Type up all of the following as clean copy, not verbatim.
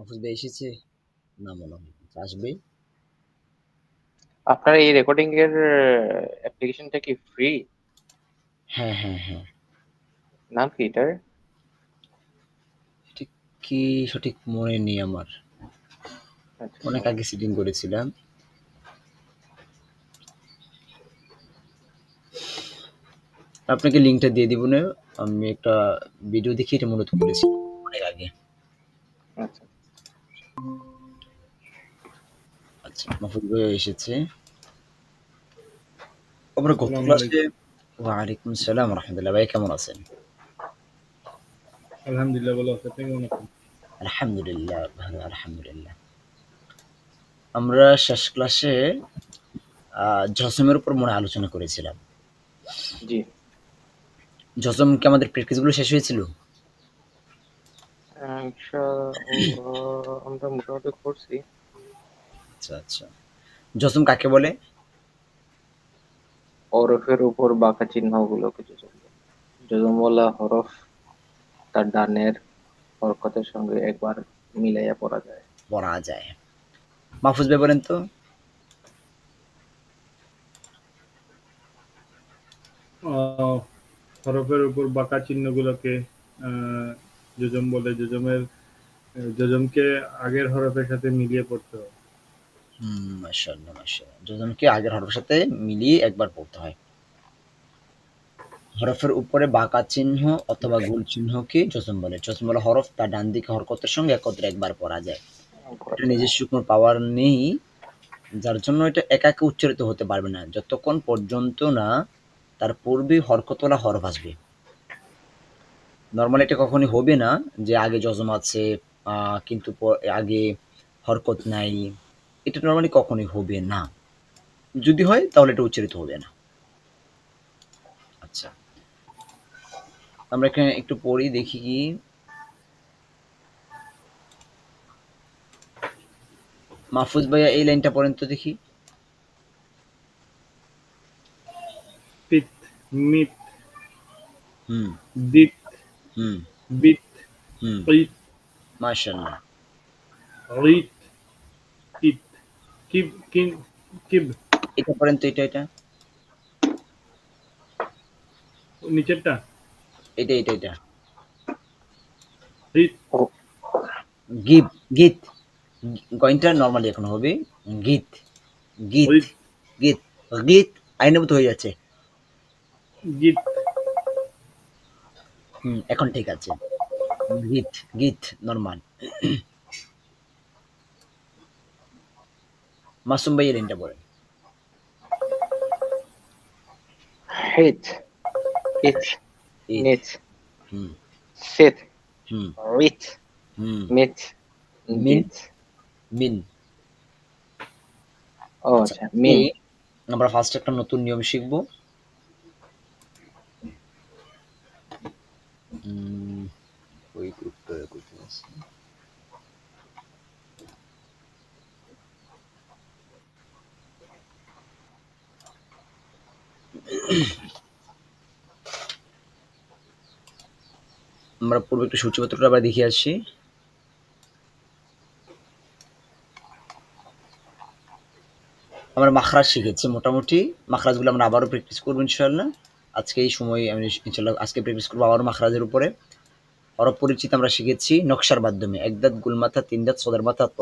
মাহফুজ ভাই এসেছে? না মনে হয়। আচ্ছা, আসবেই। আপনার এই রেকর্ডিং এর অ্যাপ্লিকেশনটা কি ফ্রি? হ্যাঁ, হ্যাঁ, হ্যাঁ। নাম কি এটার? ঠিক কি সঠিক মনে নেই আমার। আচ্ছা অনেক আগে সমস্যা সেটিং করেছিলাম। আপনাকে লিংকটা দিয়ে দিব না। আমি একটা ভিডিও দেখে এটা মূলত করেছি অনেক আগে। আচ্ছা আচ্ছা, মাহফুজ ভাই এসেছে। আমরা গত আসসালামু ক্লাসে আলাইকুম। ওয়ালাইকুম আসসালাম রাহমাতুল্লাহ। ভাই কেমন আছেন? আলহামদুলিল্লাহ ভালো আছি। আপনি কেমন আছেন? আলহামদুলিল্লাহ ভালো, আলহামদুলিল্লাহ। আমরা শেষ ক্লাসে জসমের উপর মনে হয় আলোচনা করেছিলাম। জি। জসম কি আমাদের প্র্যাকটিস গুলো শেষ হয়েছিল? ইনশাআল্লাহ আমরা মোটামুটি করছি। আচ্ছা, আচ্ছা। জসম কাকে বলে? হরফের উপর বাঁকা চিহ্নগুলোকে যোজম বলে। যোজম বলা হরফ তার ডানের হরকতের সঙ্গে একবার মিলাইয়া পড়া যায়। পড়া যায়। মাহফুজ ভাই বলেন তো। আহ, হরফের উপর বাঁকা চিহ্নগুলোকে আহ, যোজম বলে। যোজমকে আগের হরফের সাথে মিলিয়ে পড়তে হয়। মাশাআল্লাহ, মাশাআল্লাহ। যোজনকে আগের হরফের সাথে মিলিয়ে একবার পড়তে হয়। হরফের উপরে বাঁকা চিহ্ন অথবা গোল চিহ্নকে যোজম বলে। যোজম বলা হরফ তার ডান দিকে হরকতের সঙ্গে একত্রে একবার পড়া যায়। পড়া এটা যায়। নিজস্ব কোনো পাওয়ার নেই, যার জন্য এটা একা একা উচ্চারিত হতে পারবে না যতক্ষণ পর্যন্ত না তার পূর্বে হরকতওয়ালা হরফ আসবে। নরমালি এটা কখনই হবে না যে আগে যজম আছে কিন্তু আগে হরকত নাই। এটা নরমালি কখনোই হবে না। যদি হয় তাহলে এটা উচ্চারিত হবে না। আচ্ছা, আমরা এখানে একটু পড়ি দেখি কি। মাহফুজ ভাইয়া এই লাইনটা পড়েন তো দেখি। পিত, মিত, হুম, দিত, হুম, বিত, হুম। কিত, মাশাআল্লাহ। রিত, কিত, কিব, কিব। এটা পড়েন তো, এটা নিচেরটা এটা রিত, ও গিব, গীত। গইনটা নরমালি এখন হবে গীত, গীত, রিত, গীত, গীত। আইনের মতো হয়ে যাচ্ছে। গীত। এখন ঠিক আছে। গীত, গীত নরমাল। মাসুম ভাই এই লাইনটা পড়েন। হিত, ইচ, ঈদ। নিচ, হুম, সিত, হুম, রিত, হুম। মিত, মিন, দিত। মিন। ও আচ্ছা, আচ্ছা মিন। আমরা ফার্স্ট একটা নতুন নিয়ম শিখবো। ওই গ্রুপটা কোথায় আছে? আমরা পূর্বে একটু সূচিপত্রটা আবার দেখে আসছি। আমরা মাখরাজ শিখেছি মোটামুটি। মাখরাজগুলো আমরা আবারও প্র্যাকটিস করবো ইনশাআল্লাহ। আজকে এই সময় আমি ইনশাআল্লাহ আজকে প্র্যাকটিস করবো আবারও মাখরাজের উপরে। হরফ পরিচিত আমরা শিখেছি নকশার মাধ্যমে। এক দাঁত গুল মাথা, তিন দাঁত সদের মাথা ত,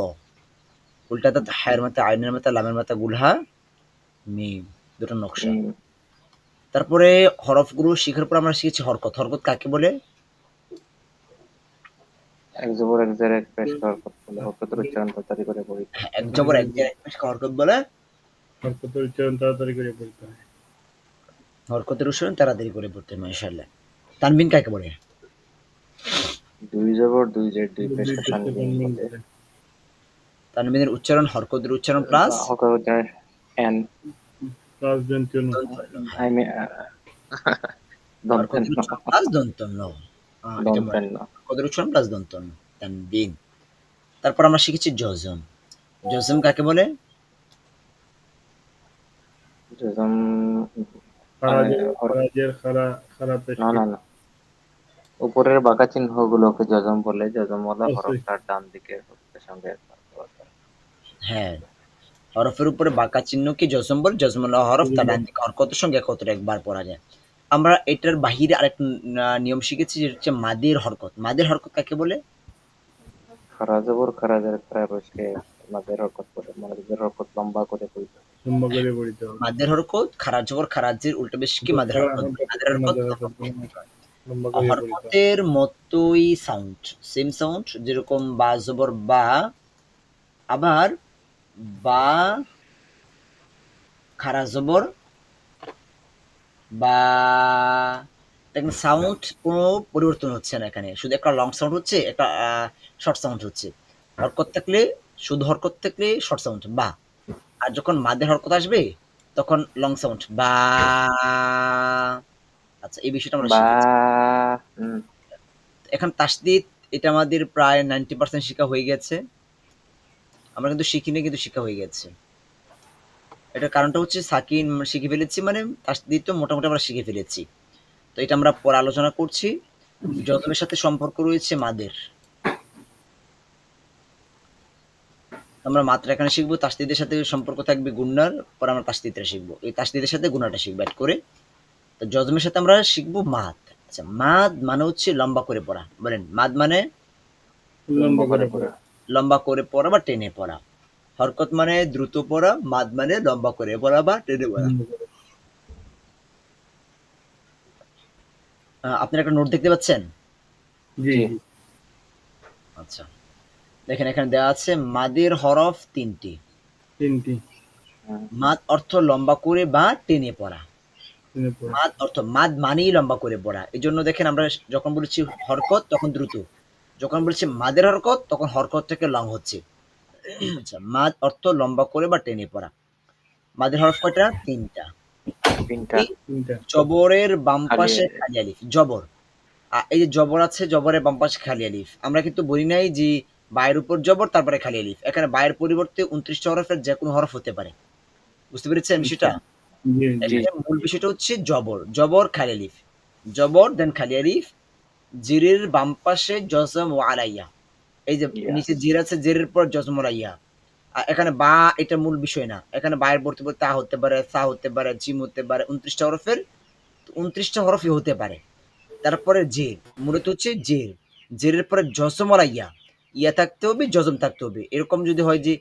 উল্টা দাঁত হায়ের মাথা, আইনের মাথা, লামের মাথা গুলহা মিম, দুটো নকশা। মিম। তারপরে হরফগুলো শিখার পর আমরা শিখেছি হরকত। হরকত কাকে বলে? এক জবর এক জের এক পেশ হরকত বলে। হরকতের উচ্চারণ তাড়াতাড়ি করে পড়িতে হয়। এক জবর এক জের এক পেশ হরকত বলে। হরকতের উচ্চারণ তাড়াতাড়ি করে পড়তে হয়। হরকতের উচ্চারণ তাড়াতাড়ি করে পড়তে হয় মাশাআল্লাহ। তানবিন কাকে বলে? দুই জবর দুই জের দুই দুই পেশকে পেশকে তানবিন তানবিন বলে। বলে। তানবিনের উচ্চারণ হরকতের উচ্চারণ প্লাস হরকত উচ্চারণ এন। প্লাস দন্ত্য ন। দন্ত ন। আই হ্যাঁ, মিন দন্তেন হরকতের ন। উচ্চারণ প্লাস দন্ত ন। এটা মনে দন্তেন ন। রাখবেন। হরকতের উচ্চারণ প্লাস দন্ত ন। তানবিন। তারপর আমরা শিখেছি জজম। জজম কাকে বলে? জজম মানে খারাজের খারা পেশ না কি? না না, উপরের বাঁকা চিহ্নগুলোকে যজম বলে, যজমওয়ালা অবশ্যই। হরফটার ডান দিকের হরফের সঙ্গে একবার পড়া যায়। হ্যাঁ, হরফের উপরে বাঁকা চিহ্ন কি জজম বলে, জজমওয়ালা হরফ তার ডান দিকে হরকতের সঙ্গে একত্রে একবার পড়া যায়। আমরা এটার বাহিরে আরেকটা নিয়ম শিখেছি, যেটা হচ্ছে মাদের হরকত। মাদের হরকত কাকে বলে? খারা জবর খারাজের খারা বসে মাদের হরকত করে, মাদের হরকত লম্বা করে পড়তে হয়। লম্বা করে পড়িতে হবে। মাদের হরকত খারাজ জবর খারাজের উল্টো বেশ কি মাদের হরকত বলে। মাদের হরকত লম্বা করে পড়িতে হবে। হরকতের মতোই সাউন্ড, সেম সাউন্ড, যেরকম বা জবর বা, আবার বা খারা জবর বা, দেখেন সাউন্ড কোনো পরিবর্তন হচ্ছে না এখানে, শুধু একটা লং সাউন্ড হচ্ছে, একটা শর্ট সাউন্ড হচ্ছে। হরকত থাকলে, শুধু হরকত থাকলে শর্ট সাউন্ড বা, আর যখন মাদের হরকত আসবে তখন লং সাউন্ড বা। আচ্ছা, এই বিষয়টা আমরা বা শিখেছি। এখন তাসদিদ, এটা আমাদের প্রায় 90% শিখা হয়ে গেছে। আমরা কিন্তু শিখিনি, কিন্তু শিখা হয়ে গেছে। এটার কারণটা হচ্ছে সাকিন শিখে ফেলেছি, মানে তাসদিদ তো মোটামুটি আমরা শিখে ফেলেছি। তো এটা আমরা পরে আলোচনা করছি। যজমের সাথে সম্পর্ক রয়েছে মাদের। আমরা মাত্রা এখানে শিখবো, তাসদিদের সাথে সম্পর্ক থাকবে গুন্নার, পরে আমরা তাসদিদটা শিখবো, এই তাসদিদের সাথে গুনাটা শিখবো অ্যাড করে। তো যজমের সাথে আমরা শিখবো মাদ। আচ্ছা, মাদ মানে হচ্ছে লম্বা করে পড়া। বলেন, মাদ মানে লম্বা করে পড়া। লম্বা করে পড়া বা টেনে পড়া। হরকত মানে দ্রুত পড়া, মাদ মানে লম্বা করে পড়া বা টেনে পড়া। আপনারা একটা নোট দেখতে পাচ্ছেন? জি। আচ্ছা, দেখেন এখানে দেওয়া আছে মাদের হরফ তিনটি। মাদ অর্থ লম্বা করে বা টেনে পড়া। মাদ অর্থ, মাদ মানেই লম্বা করে পড়া। এই জন্য দেখেন আমরা যখন বলেছি হরকত তখন দ্রুত, যখন বলছি মাদের হরকত তখন হরকত থেকে লং হচ্ছে। আচ্ছা, মাদ অর্থ লম্বা করে বা টেনে পড়া। মাদের হরফ কয়টা? তিনটা। তিনটা। জবরের বাম পাশে খালি আলিফ, জবর। এই যে জবর আছে, জবরের বাম পাশে খালি আলিফ। আমরা কিন্তু বলি নাই যে বায়ের উপর জবর তারপরে খালি আলিফ। এখানে বায়ের পরিবর্তে 29টা হরফের যে কোনো হরফ হতে পারে। বুঝতে পেরেছেন বিষয়টা? এখানে মূল বিষয়টা হচ্ছে জবর, জবর খালি আলিফ, জবর দেন খালি আলিফ, জিরের বাম পাশে জজম ও আলাইয়া। এই যে নিচে জির আছে, জিরের পর জজম ও আলাইয়া। এখানে বা, এটা মূল বিষয় না। এখানে বায়ের পরিবর্তে তা হতে পারে, সা হতে পারে, জিম হতে পারে। 29টা হরফের 29টা হরফই হতে পারে। তারপরে জের, মূলত হচ্ছে জের, জেরের পরে জজম আর ইয়া, ইয়া থাকতে হবে, জজম থাকতে হবে। এরকম যদি হয় যে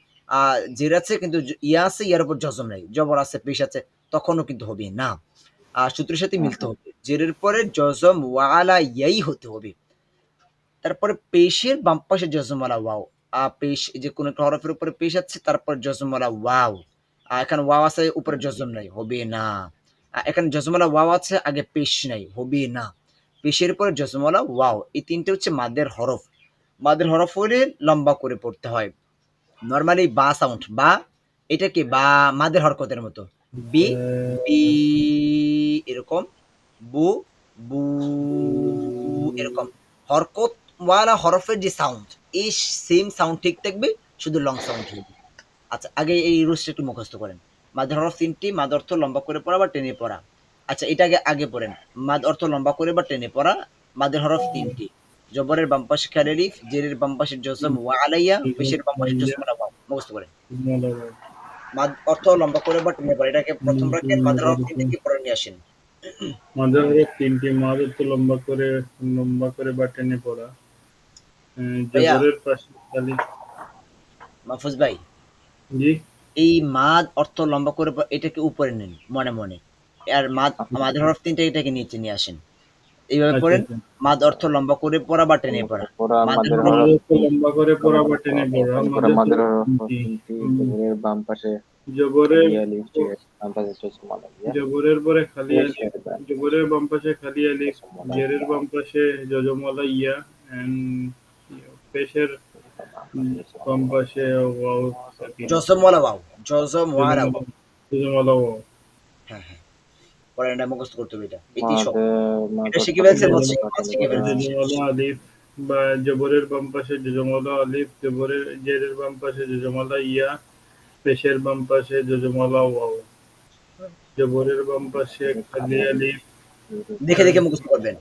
জের আছে কিন্তু ইয়া আছে, ইয়ার উপর জজম নাই, জবর আছে, পেশ আছে, তখনও কিন্তু হবে না। সূত্রের সাথে মিলতে হবে। জেরের পরে জজম ওয়ালা ইয়াই হতে হবে। তারপরে পেশের বাম পাশে জজমওয়ালা ওয়াও। পেশ, যে কোনো একটা হরফের উপরে পেশ আছে, তারপর জজমওয়ালা ওয়াও। এখানে ওয়াও আছে, উপরে জজম নাই, হবে না। এখানে জজমওয়ালা ওয়াও আছে, আগে পেশ নাই, হবে না। পেশের পরে জজমওয়ালা ওয়াও, এই তিনটে হচ্ছে মাদের হরফ। মাদের হরফ হলে লম্বা করে পড়তে হয়। নর্মালি বা সাউন্ড, বা এটা কি বা মাদের হরকতের মতো, বি বি এরকম, বু বু এরকম। হরকত ওয়ালা হরফের যে সাউন্ড, এই সেম সাউন্ড ঠিক থাকবে, শুধু লং সাউন্ড হবে। আচ্ছা, আগে এই রুলসটা একটু মুখস্থ করেন। মাদের হরফ তিনটি, মাদ অর্থ লম্বা করে পড়া বা টেনে পড়া। আচ্ছা, এটা আগে আগে পড়েন। মাদ অর্থ লম্বা করে বা টেনে পড়া, মাদের হরফ তিনটি। জবরের বাম পাশে খালি আলিফ, জেরের বাম পাশে জজম ওয়া আলাইয়া, পেশের বাম পাশে জজম ওয়া ওয়াও। মুখস্থ করেন। মাদ অর্থ লম্বা করে বা টেনে পড়া, এটাকে প্রথম রাখেন। মাদের হরফ তিনটি পরে নিয়ে আসেন। মাদের হরফ তিনটি, মাদ অর্থ লম্বা করে বা টেনে পড়া। জবরের পাশে খালি। মাহফুজ ভাই, জি। এই মাদ অর্থ লম্বা করে এটাকে উপরে নেন মনে মনে, আর মাদের হরফ তিনটা এটাকে নিচে নিয়ে আসেন। এইভাবে পড়েন। মাদ অর্থ লম্বা করে পড়া বা টেনে পড়া। মাদের হরফ লম্বা করে পড়া বা টেনে পড়া। মাদের হরফ তিনটি, জবরের বাম পাশে জবরের আলিফ, বাম পাশে জজম আলাইয়া, জবরের পরে খালি আলিফ, জবরের বাম পাশে খালি আলিফ, জেরের বাম পাশে জজমওয়ালা ইয়া, এন্ড পেশের বাম পাশে ওয়াও সাকিন, জজমওয়ালা ওয়াও, জজমওয়ালা ওয়াও। জজমওয়ালা ওয়াও। হ্যাঁ হ্যাঁ, পড়েন, এটা মুখস্থ করতে হবে। এটি সব এটা শিখে ফেলছেন, শিখে ফেলছেন। জজমওয়ালা আলিফ বা জবরের বাম পাশে জজমওয়ালা আলিফ, জেরের বাম পাশে জজমওয়ালা ইয়া, পেশের বাম পাশে জজমওয়ালা ওয়াও, জবরের বাম পাশে খালি আলিফ। দেখে দেখে মুখস্থ করবেন।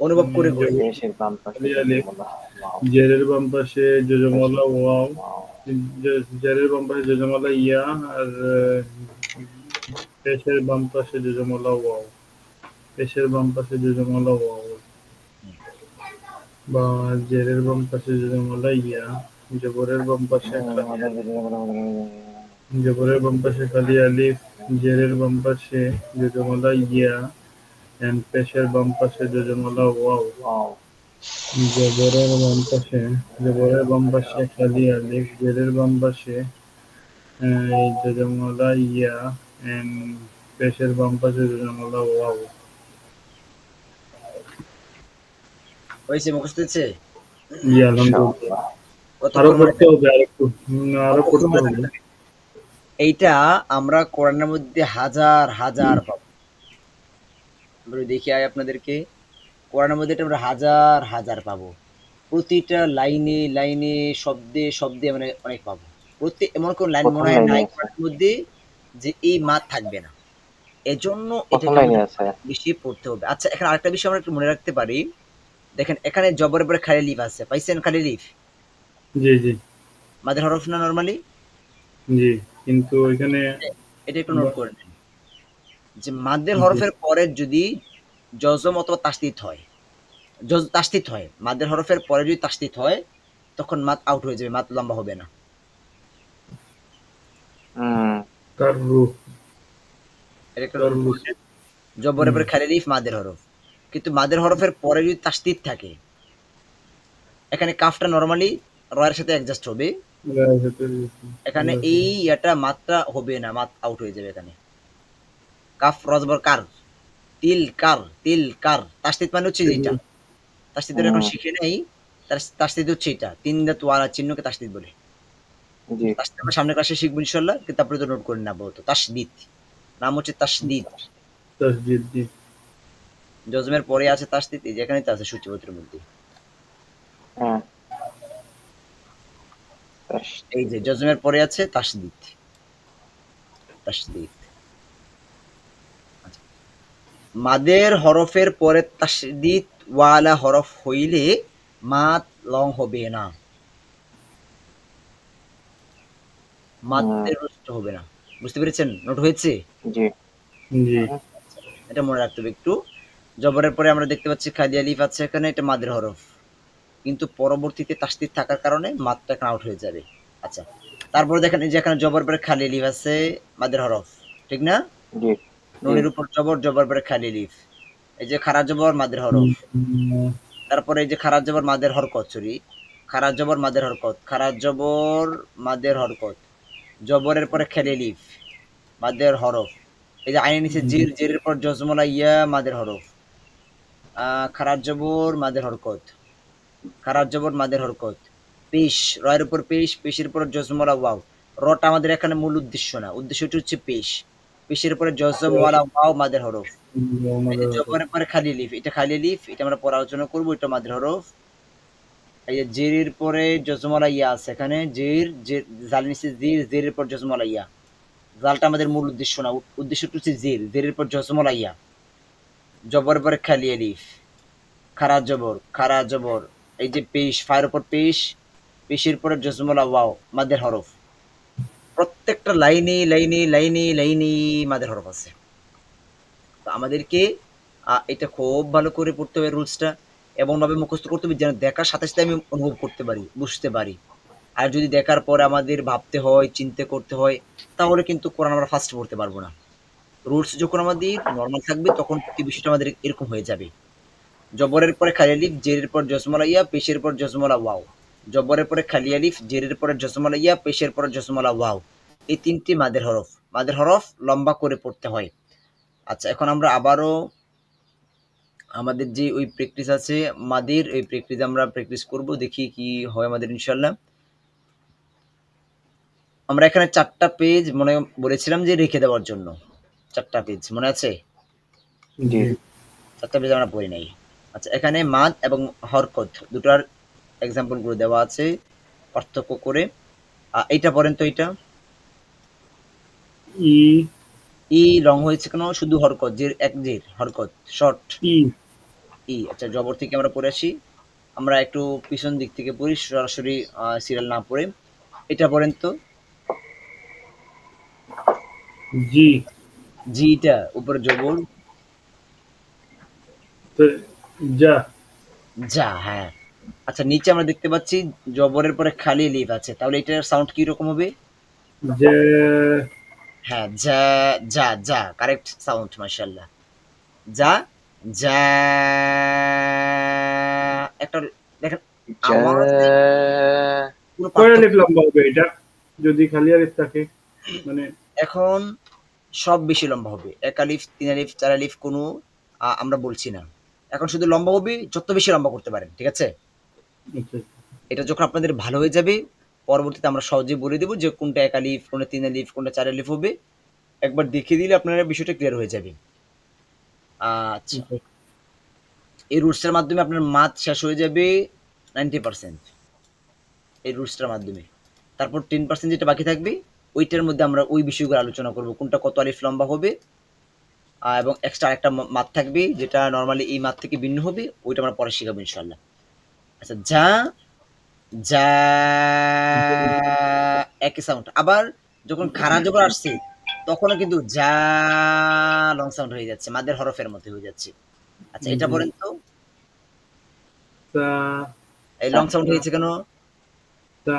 অনুভব করে করে। জবর পেশের বাম পাশে খালি আলিফ, জজমলা ওয়াও। জেরের বাম পাশে জজমওয়ালা পেশের ওয়াও, ওয়াও। জেরের বাম পাশে জজমওয়ালা ইয়া, আর পেশের বাম পাশে জজমওয়ালা ওয়াও, পেশের বাম পাশে জজমওয়ালা ওয়াও, বা জেরের বাম পাশে জজমওয়ালা ইয়া, জবরের বাম পাশে জবরের বাম পাশে খালি আলিফ, জেরের বাম পাশে জজমওয়ালা ইয়া, এন্ড পেশের বাম পাশে জজমওয়ালা ওয়াও, ওয়াও। জবরের বাম পাশে খালি আলিফ, জেরের বাম পাশে জজমওয়ালা ইয়া, এন্ড পেশের বাম পাশে জজমওয়ালা ওয়াও। হয়েছে, মুখস্থ হয়েছে? জি আলহামদুলিল্লাহ। আরো কতক্ষণ মনে পড়তে হবে, আরেকটু আরো কতক্ষণ পড়তে মনে হবে। থাকতে হবে? এইটা আমরা কোরআনের মধ্যে হাজার হাজার পাবো। আমরা দেখি আয় আপনাদেরকে, কোরআনের মধ্যে এটা আমরা হাজার হাজার পাবো। প্রতিটা লাইনে লাইনে, শব্দে শব্দে মানে অনেক পাবো। প্রতি এমন কোন লাইন প্রথম মনে হয় লাইনে নাই আছে, কোরআনের মধ্যে যে এই মাদ থাকবে না। এজন্য প্রথম এটাকে লাইনে আমাদের আছে। বেশি পড়তে হবে। আচ্ছা, এখানে আরেকটা বিষয় আমরা একটু মনে রাখতে পারি। দেখেন এখানে জবরের পরে খালি লিফ আছে, পাইছেন? খালি লিফ জি জি মাদের হরফ না নরমালি? জি, কিন্তু এখানে এটা একটু নোট করে নেন যে মাদের জি হরফের পরে যদি জজম অথবা তাসদিদ হয়, তাসদিদ হয়, মাদের হরফের পরে যদি তাসদিদ হয় তখন মাদ আউট হয়ে যাবে, মাদ লম্বা হবে না। তার রূপ, এটা একটা তার নোট রূপ। করে নেন। জবরের পরে খালি লিফ মাদের হরফ, কিন্তু মাদের হরফের পরে যদি তাসদিদ থাকে, এখানে কাফটা নরমালি রয়ের সাথে অ্যাডজাস্ট হবে, এখানে এই এটা মাত্রা হবে না, মাত আউট হয়ে যাবে এখানে। কাফ রজবর কার, তিল কার, তিল কার, তাসদিদ মানে হচ্ছে যেটা, তাসদিদ এখন শিখে নেই, তাসদিদ হচ্ছে এটা, তিন দাঁত ওয়ালা চিহ্নকে তাসদিদ বলে। জি তাসদিদ আমরা সামনের ক্লাসে শিখবো ইনশাআল্লাহ, কিন্তু আপনি তো নোট করে নেবো। তো তাসদিদ নাম হচ্ছে তাসদিদ। তাসদিদ জি। জজমের পরে আছে তাসদিদ, এই যেখানে তো আছে সূচিপত্রের মধ্যে, হ্যাঁ। এই যে জজমের পরে আছে তাসদিদ, তাসদিদ। আচ্ছা, মাদের হরফের পরে তাসদিদ ওয়ালা হরফ হইলে মাদ লং হবে না, মাদের নষ্ট হবে না। বুঝতে পেরেছেন? নোট হয়েছে? জি জি এটা মনে রাখতে হবে একটু। জবরের পরে আমরা দেখতে পাচ্ছি খালি আলিফ আছে এখানে, এটা মাদের হরফ, কিন্তু পরবর্তীতে তাসদিদ থাকার কারণে মাদটা এখানে আউট হয়ে যাবে। আচ্ছা, তারপরে দেখেন এই যে এখানে জবর পরে খালি আলিফ আছে, মাদের হরফ, ঠিক না? জি নুনের উপর জবর, জবর পরে খালি আলিফ, এই যে খারা জবর মাদের হরফ, তারপরে এই যে খারা জবর মাদের হরকত, সরি, খারা জবর মাদের হরকত, খারা জবর মাদের হরকত, জবরের পরে খালি আলিফ মাদের হরফ, এই যে আইনের নিচে জির, জিরের পর জজমলা ইয়া মাদের হরফ, খারাজ জবর মাদের হরকত, খারাজ জবর মাদের হরকত, পেশ, রয়ের উপর পেশ, পেশের উপর জজমলা ওয়াও। রটা আমাদের এখানে মূল উদ্দেশ্য না, উদ্দেশ্যটি হচ্ছে পেশ, পেশের উপরে জজমওয়ালা ওয়াও মাদের হরফ। এই যে জবরের পরে খালি লিফ, এটা খালি লিফ, এটা আমরা পরে আলোচনা করবো, এটা মাদের হরফ। এই যে জেরের পরে জজমলা ইয়া আছে এখানে, জের, জাল নিচে জির, জেরের পর জজমলা ইয়া, জালটা আমাদের মূল উদ্দেশ্য না, উদ্দেশ্যটা হচ্ছে জের, জেরের পর জজমলা ইয়া, জবরের পরে খালি আলিফ, খারা জবর, খারা জবর, এই যে পেশ, ফায়ের উপর পেশ, পেশের পরে জজমলা ওয়াও মাদের হরফ। প্রত্যেকটা লাইনে লাইনে লাইনে লাইনে মাদের হরফ আছে। তো আমাদেরকে এটা খুব ভালো করে পড়তে হবে রুলসটা, এমনভাবে মুখস্থ করতে হবে যেন দেখার সাথে সাথে আমি অনুভব করতে পারি, বুঝতে পারি। আর যদি দেখার পরে আমাদের ভাবতে হয়, চিন্তা করতে হয়, তাহলে কিন্তু কোরআন আমরা ফার্স্ট পড়তে পারবো না। রুলস যখন আমাদের নর্মাল থাকবে তখন এই বিষয়টা আমাদের এরকম হয়ে যাবে। জবরের পরে খালি আলিফ, জেরের পর জসমলা ইয়া, পেশের পর জসমলা ওয়াও, জবরের পরে খালি আলিফ, জেরের পরে জসমলা ইয়া, পেশের পরে জসমলা ওয়াও, এই তিনটি মাদের হরফ, মাদের হরফ লম্বা করে পড়তে হয়। আচ্ছা, এখন আমরা আবারও আমাদের যে ওই প্র্যাকটিস আছে মাদের, এই প্র্যাকটিস আমরা প্র্যাকটিস করব, দেখি কি হয় আমাদের ইনশাল্লাহ। আমরা এখানে 4টা পেজ মনে বলেছিলাম যে রেখে দেওয়ার জন্য, 4টা পেজ মনে আছে? জি 4টা পেজ আমরা পড়ি নাই। আচ্ছা, এখানে মাদ এবং হরকত দুটার এক্সাম্পল গুলো দেওয়া আছে পার্থক্য করে। এইটা পড়েন তো, এটা ই ই লং হয়েছে কেন? শুধু হরকত, জের এক জের হরকত শর্ট, ই ই। আচ্ছা জবর থেকে আমরা পড়ে আসি, আমরা একটু পিছন দিক থেকে পড়ি, সরাসরি সিরিয়াল না পড়ে। এটা পড়েন তো। জি। জিটা উপরে জবর, তো যা। যা, হ্যাঁ। আচ্ছা নিচে আমরা দেখতে পাচ্ছি জবরের পরে খালি লিফ আছে, তাহলে এটার সাউন্ড কি রকম হবে? যে হ্যাঁ, যা, যা, যা, কারেক্ট সাউন্ড, মাশাআল্লাহ। যা, যা, একটা দেখেন যা আওয়াজে কোনো কয় আলিফ পার্থক্য। লম্বা হবে এটা যদি খালি আলিফ থাকে? মানে এখন সব বেশি লম্বা হবে, এক আলিফ, তিন আলিফ, চার আলিফ কোনো আমরা বলছি না। এখন শুধু লম্বা হবে, যত বেশি লম্বা করতে পারেন, ঠিক আছে? আচ্ছা, এটা যখন আপনাদের ভালো হয়ে যাবে, পরবর্তীতে আমরা সহজে বলে দেবো যে কোনটা এক আলিফ, কোনটা তিন আলিফ, কোনটা চার আলিফ হবে। একবার দেখিয়ে দিলে আপনারা বিষয়টা ক্লিয়ার হয়ে যাবে। আচ্ছা, আচ্ছা। এই রুটসের মাধ্যমে আপনার মাথ শেষ হয়ে যাবে 90%, এই রুটসটার মাধ্যমে। তারপর 10% যেটা বাকি থাকবে, ওইটার মধ্যে আমরা ওই বিষয়গুলো আলোচনা করব, কোনটা কত আলিফ লম্বা হবে, এবং এক্সট্রা আরেকটা মাথ থাকবে যেটা নর্মালি এই মাথ থেকে ভিন্ন হবে, ওইটা আমরা পরে শিখাবো ইনশাল্লাহ। আচ্ছা, যা, যা, একই সাউন্ড। আবার যখন খাড়া জবর আসছে, তখনও কিন্তু যা লং সাউন্ড হয়ে যাচ্ছে, মাদের হরফের মধ্যে হয়ে যাচ্ছে। আচ্ছা, এটা জি। বলেন তো, তা এই লং সাউন্ড হয়েছে কেন? তা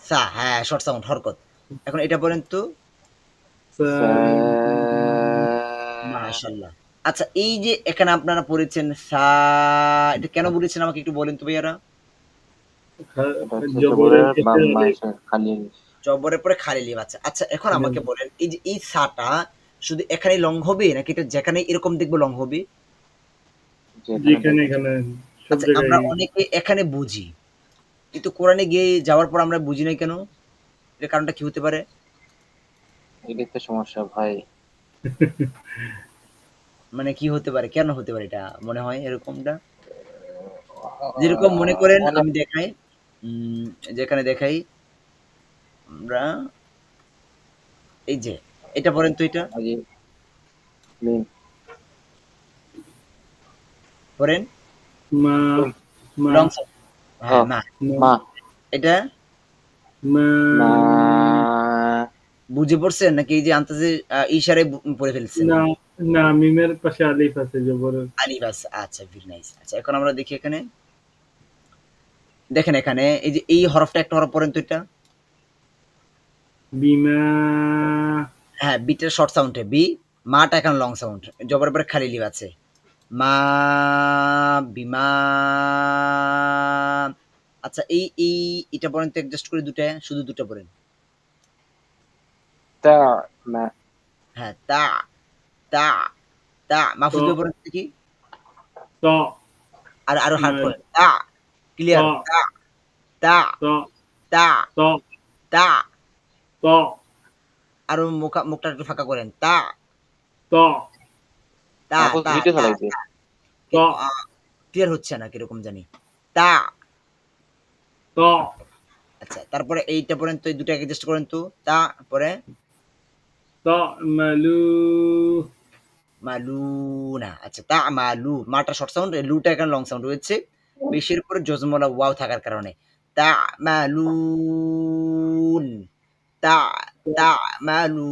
সা, হ্যাঁ, শর্ট সাউন্ড, হরকত। এখন এটা বলেন তো, সা সা মাশাআল্লাহ। আচ্ছা, এই যে এখানে আপনারা পড়েছেন সা, এটা কেন বলেছেন আমাকে একটু বলেন তো ভাইয়ারা? এটা হচ্ছে জবরের জবরের ক্ষেত্রে বাম আলিফ। পাশে খালি আলিফ। জবরের পরে খালি লিভ আছে। আচ্ছা, এখন খালি আমাকে আলিফ। বলেন, এই যে এই সাটা শুধু এখানেই লং হবে, নাকি এটা যেখানে এরকম দেখবো লং হবে? যেখানে যেখানে দেখবেন এখানে সেখানে। সব আচ্ছা, জায়গায়। আমরা অনেকে এখানে বুঝি, কিন্তু কোরআনে গিয়ে যাওয়ার পর আমরা বুঝি নাই কেন? এর কারণটা কি হতে পারে? এটাই তো সমস্যা ভাই। মানে কি হতে পারে, কেন হতে পারে এটা মনে হয় এরকমটা? যেরকম মনে করেন অনেক আমি দেখাই, যেখানে দেখাই আমরা, এই যে এটা পড়েন তো, এটা আগে মিম পড়েন, মা মা লং সাউন্ড, হ্যাঁ, হ মা। মা এটা মা মা বুঝে পড়ছেন নাকি এই যে আন্তাজে ইশারায় পড়ে ফেলছেন? না না, মিমের পাশে আলিফ আছে জবরের। আলিফ আছে, আচ্ছা, ভেরি নাইস। আচ্ছা, এখন আমরা দেখি এখানে, দেখেন এখানে এই যে এই হরফটা, একটা হরফ পড়েন তো এটা। বিমা হ্যাঁ, বিটের শর্ট সাউন্ড, বি। মাটা এখন লং সাউন্ড, জবরের পরে খালি লিভ আছে, মা, বিমা। আচ্ছা, এই এটা পড়েন তো অ্যাডজাস্ট করে দুটা, শুধু দুটা পড়েন। তা মা হ্যাঁ, তা, তা, তা, ত মাহফুজ ভাই পড়েন তো দেখি। ত আর আরো হার্ড মা- পড়েন, তা, ত ক্লিয়ার, তা, তা, ত তা, ত তা। ত আরো মুখটা একটু ফাঁকা করেন, তা, ত তা, মাহফুজ তা, ভিডিও তা, চালাইছে। ত ক্লিয়ার হচ্ছে না কিরকম জানি, তা। ত আচ্ছা, তারপরে এইটা পড়েন তো, এই দুটো অ্যাডজাস্ট করেন তো, তা পরে ত মালু মালুনা। আচ্ছা, তা মালু, মাটা শর্ট সাউন্ড, লুটা এখানে লং সাউন্ড হয়েছে, পেশের পরে জজমলা ওয়াও থাকার কারণে। তা মালুন, তা, তা মালুন।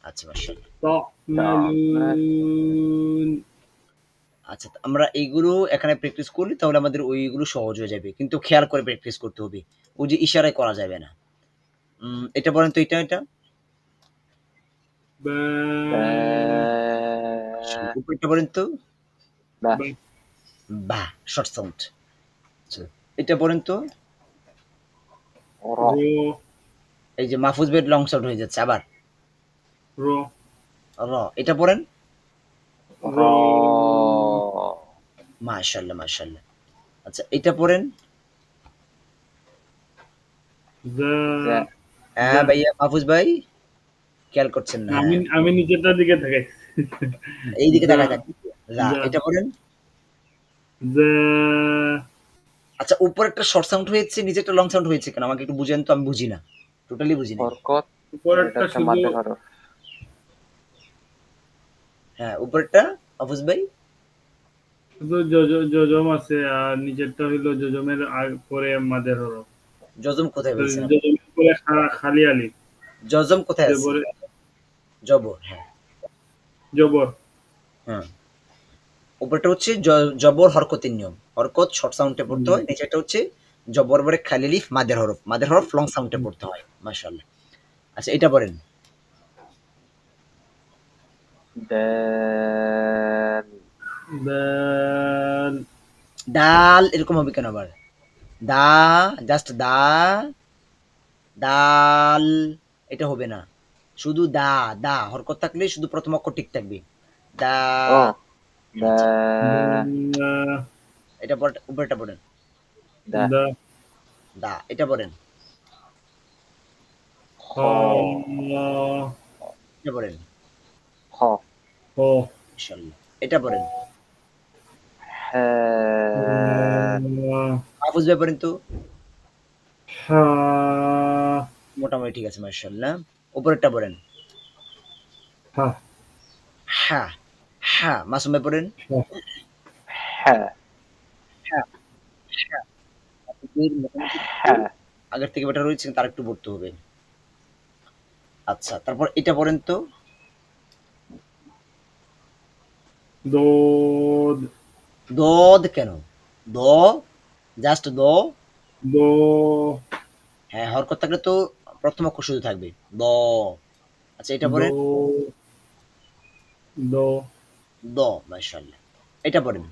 আচ্ছা, মাশাআল্লাহ। ত মালুন। আচ্ছা, আমরা এইগুলো এখানে প্র্যাকটিস করলে তাহলে আমাদের ওইগুলো সহজ হয়ে যাবে, কিন্তু খেয়াল করে প্র্যাকটিস করতে হবে, ওই যে ইশারায় করা যাবে না। এটা বলেন তো, এটা বা উপরটা বলেন তো, বা বা বা, শর্ট সাউন্ড। আচ্ছা, এটা বলেন তো, র রো এই যে মাহফুজ ভাই লং সাউন্ড হয়ে যাচ্ছে আবার, রো র। এটা পড়েন, র মাশাআল্লাহ, মাশাআল্লাহ। আচ্ছা, এটা পড়েন, যা যা হ্যাঁ যা ভাইয়া, মাহফুজ ভাই খেয়াল করছেন না, আমি হ্যাঁ, আমি নিচেরটার দিকে থাকি। এইদিকে যা তাকায় থাকি, যা। যা এটা পড়েন। যা আচ্ছা, উপর একটা শর্ট সাউন্ড হয়েছে, নিচে একটা লং সাউন্ড হয়েছে কেন আমাকে একটু বুঝেন তো, আমি বুঝি না, টোটালি বুঝি না। বরকত। এটা উপরেরটা হচ্ছে শুধু মাদের হরফ। হ্যাঁ, উপরেরটা হাফিজ ভাই? শুধু জজম আছে, আর নিচেরটা হইলো জজমের পরে মাদের হরফ। জজম কোথায় বলছেন আপনি? জজমের পরে খালি আলিফ। জজম কোথায় আছে? জবরে জবর, হ্যাঁ জবর। হ্যাঁ। উপরটা হচ্ছে জবর হরকতের নিয়ম, হরকত শর্ট সাউন্ডে পড়তে হয়, নিচেটা হচ্ছে জবর পরে খালি আলিফ মাদের হরফ, মাদের হরফ লং সাউন্ডে পড়তে হয়। মাশাআল্লাহ। আচ্ছা এটা পড়েন। দাল। দাল। ডাল এরকম হবে কেন আবার? দা, জাস্ট দা, ডাল, এটা হবে না। শুধু দা, দা হরকত থাকলে শুধু প্রথম অক্ষর ঠিক থাকবে। দা। ও হ্যাঁ, দা ঠিক। দা। এটা পড়েন, উপরেরটা পড়েন। দা দা। দা, এটা পড়েন। খ খা। এটা পড়েন। খ খ। ইনশাআল্লাহ। এটা পড়েন। হ্যাঁ মাহফুজ ভাই পড়েন তো। হা। মোটামুটি ঠিক আছে মাশাআল্লাহ। উপরেরটা পড়েন। হা। হা, হা। মাসুম ভাই পড়েন। হ্যাঁ হ্যাঁ, হ্যাঁ। আপনাদের মোটামুটি একটু হ্যাঁ আগের থেকে বেটার হয়েছে, তার একটু পড়তে হবে। আচ্ছা, তারপর এটা পড়েন তো। দোদ। দদ কেন? দ, জাস্ট দ। দো। হ্যাঁ, হরকত থাকলে তো প্রথম অক্ষর শুধু থাকবে। দ। আচ্ছা এটা দো। পড়েন। দো। দ, মাশাআল্লাহ। এটা পড়েন।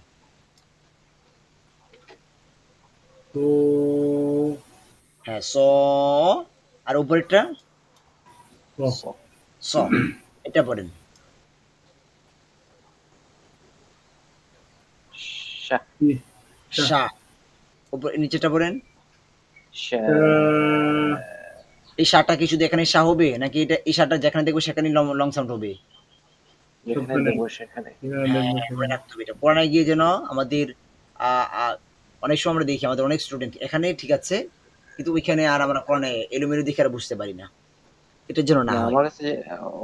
তো। হ্যাঁ, স। আর উপরেরটা স। স স। এটা পড়েন। শা ই। শা। সা। উপরে নিচেটা পড়েন। শা শা। এই সাটা কি শুধু এখানে সা হবে, নাকি এটা এই সাটা যেখানে দেখবো সেখানে লং সাউন্ড হবে? যেখানে সবখানে। দেবো সেখানে। এখানে হ্যাঁ, দেখবো মনে সেখানে। রাখতে হবে এটা। পড়ায় গিয়ে যেন আমাদের আ আ অনেক সময় আমরা দেখি আমাদের অনেক স্টুডেন্ট এখানে ঠিক আছে, কিন্তু ওইখানে আর আমরা পড়ায় এলোমেলো দেখে আর বুঝতে পারি না। এটার জন্য না না হয়। আমার কাছে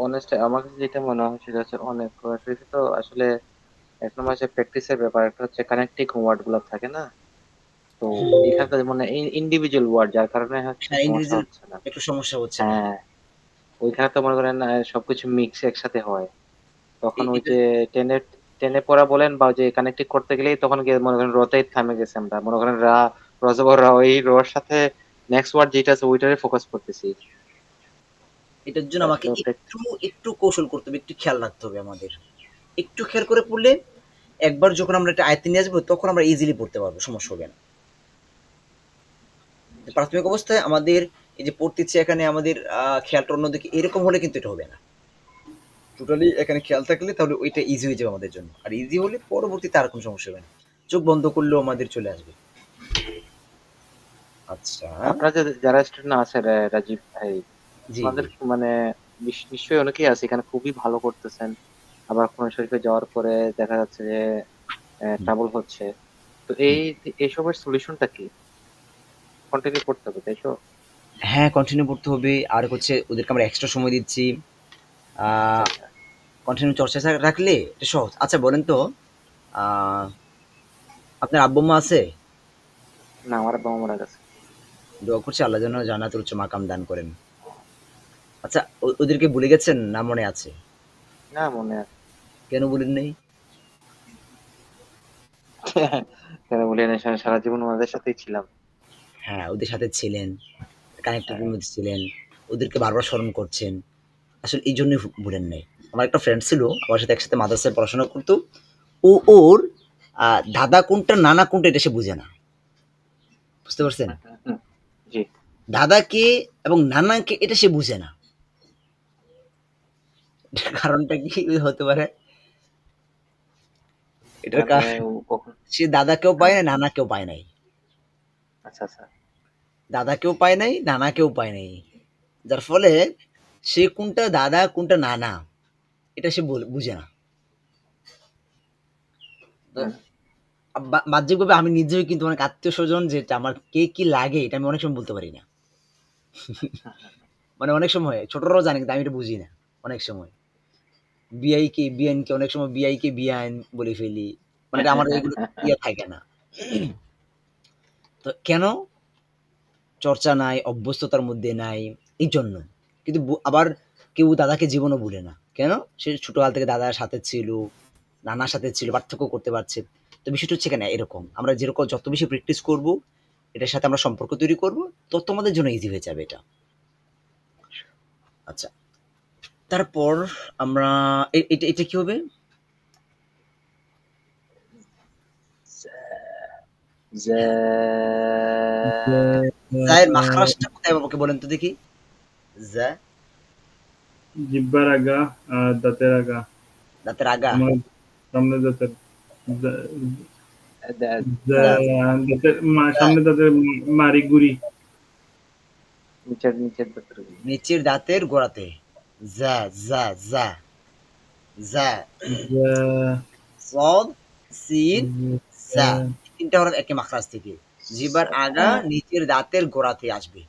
অনেস্ট আমার কাছে যেটা মনে হয় সেটা হচ্ছে অনেক কোর্সে তো আসলে এক নম্বর হচ্ছে প্র্যাকটিসের ব্যাপার, একটা হচ্ছে কানেক্টিং ওয়ার্ড গুলো থাকে না, তো এখানকার মানে ইন্ডিভিজুয়াল ওয়ার্ড যার কারণে হচ্ছে হ্যাঁ, সমস্যা ইংরেজির হচ্ছে না। একটু সমস্যা হচ্ছে না। হ্যাঁ ওইখানে তো মনে করেন সবকিছু মিক্স একসাথে হয়, তখন ওই এটা যে টেনে টেনে পড়া বলেন বা ওই যে কানেক্টিং করতে গেলেই তখন গিয়ে মনে করেন রতেই থামে গেছে, আমরা মনে করেন রা রজবর রা ওই রর সাথে নেক্সট ওয়ার্ড যেটা আছে ওইটারে ফোকাস করতেছি। এটার জন্য আমাকে আসলে একটু একটু কৌশল করতে হবে, একটু খেয়াল রাখতে হবে আমাদের। একটু খেয়াল করে পড়লে একবার যখন আমরা এটা আয়ত্তে নিয়ে আসবো তখন আমরা ইজিলি পড়তে পারবো, সমস্যা হবে না। প্রাথমিক অবস্থায় আমাদের এই যে পড়তেছি এখানে আমাদের খেয়ালটা অন্যদিকে এরকম হলে কিন্তু এটা হবে না। টোটালি এখানে খেয়াল থাকলে তাহলে ওইটা ইজি হয়ে যাবে আমাদের জন্য, আর ইজি হলে পরবর্তীতে আর কোনো সমস্যা হবে না, চোখ বন্ধ করলেও আমাদের চলে আসবে। আচ্ছা। আপনার যে যারা স্টুডেন্ট আছে রাজীব ভাই, জি আমাদের জি। মানে নিশ্চয়ই অনেকেই আছে এখানে খুবই ভালো করতেছেন, আবার কোরআন শরীফে যাওয়ার পরে দেখা যাচ্ছে যে হুম, ট্রাবল হচ্ছে, তো হুম। এইসবের সলিউশনটা কি? কন্টিনিউ করতে হবে তাই তো? হ্যাঁ, কন্টিনিউ করতে হবে। আর হচ্ছে ওদেরকে আমরা এক্সট্রা সময় দিচ্ছি। আচ্ছা আহ আচ্ছা। কন্টিনিউ চর্চা রাখলে এটা সহজ। আচ্ছা বলেন তো, আহ আপনার আব্বু মা আছে? না আমার বাবা মারা গেছে। দোয়া করছি আল্লাহ যেন জান্নাতুল উচ্চ মাকাম দান করেন। আচ্ছা, ওদেরকে ভুলে গেছেন না মনে আছে? না মনে আছে। কেন বলেন নাই? কেন বলি না, সারা জীবন ওনাদের সাথেই ছিলাম। হ্যাঁ, ওদের সাথে ছিলেন, কানেক্টেড হ্যাঁ। মধ্যে ছিলেন, ওদেরকে বারবার স্মরণ করছেন। আসলে এই জন্যই ভুলেন নাই। আমার একটা ফ্রেন্ড ছিল, আমার সাথে একসাথে মাদ্রাসায় পড়াশোনা করতো। ওর দাদা কোনটা নানা কোনটা এটা সে বুঝে না। বুঝতে পারছেন? হুম, জি। দাদাকে এবং নানাকে এটা সে বুঝে না। কারণটা কি হতে পারে? এটার মানে কারণ ও কখন সে দাদাকেও মানে পায় না, নানাকেও পায় নাই। আচ্ছা আচ্ছা। দাদাকেও পায় নাই, নানাকেও পায় নাই। যার ফলে সে কোনটা দাদা কোনটা নানা এটা সে বুঝে না। তো হুম, বাহ্যিকভাবে আমি নিজেও কিন্তু অনেক আত্মীয় স্বজন যেটা আমার কে কি লাগে এটা আমি অনেক সময় বলতে পারি না। মানে অনেক সময় ছোটরাও জানে কিন্তু আমি এটা বুঝি না অনেক সময়। বিআইকে বিআইনকে অনেক সময় বিআইকে বিআইন বলে ফেলি, মানে এটা আমার এগুলো ইয়ে থাকে না। তো কেন চর্চা নাই, অভ্যস্ততার মধ্যে নাই, এই জন্য। কিন্তু আবার কেউ দাদাকে জীবনও ভুলে না। কেন? সে ছোটকাল থেকে দাদার সাথে ছিল, নানার সাথে ছিল, পার্থক্য করতে পারছে। তো বিষয়টা হচ্ছে কেন এরকম, আমরা যেরকম যত বেশি প্র্যাকটিস করব, এটার সাথে আমরা সম্পর্ক তৈরি করব, তত আমাদের জন্য ইজি হয়ে যাবে এটা। আচ্ছা, তারপর আমরা এটা এটা কি হবে? জায়ের মাখরাজটা কোথায় বাবাকে বলেন তো দেখি। জা, জিহ্বার আগা আর দাঁতের আগা, দাঁতের আগা, আমার সামনে দাঁতের দা- জা, দাঁতের জা, সামনে দাঁতের মারি গুড়ি, নিচের দাঁতের গোড়াতে। জা, জা, জা, জা, জা- সদ, সিন, জা। তিনটা হরফ একই মাখরাজ থেকে। জিহ্বার আগা নিচের দাঁতের গোড়াতে আসবে।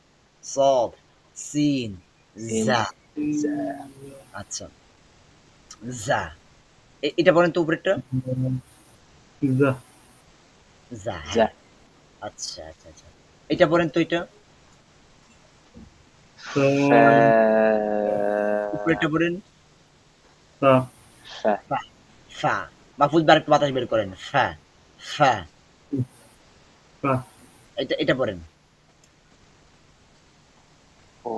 সদ, সিন, জা। আচ্ছা, জা। এটা বলেন তো উপরেরটা। জা, জা, হ্যাঁ। আচ্ছা আচ্ছা আচ্ছা, এটা বলেন তো এটা। তো উপরেরটা বলেন। তা, ফা, ফা। মাহফুজ বার একটু বাতাস বের করেন। ফা, ফা। তা, এটা এটা পড়েন। ও,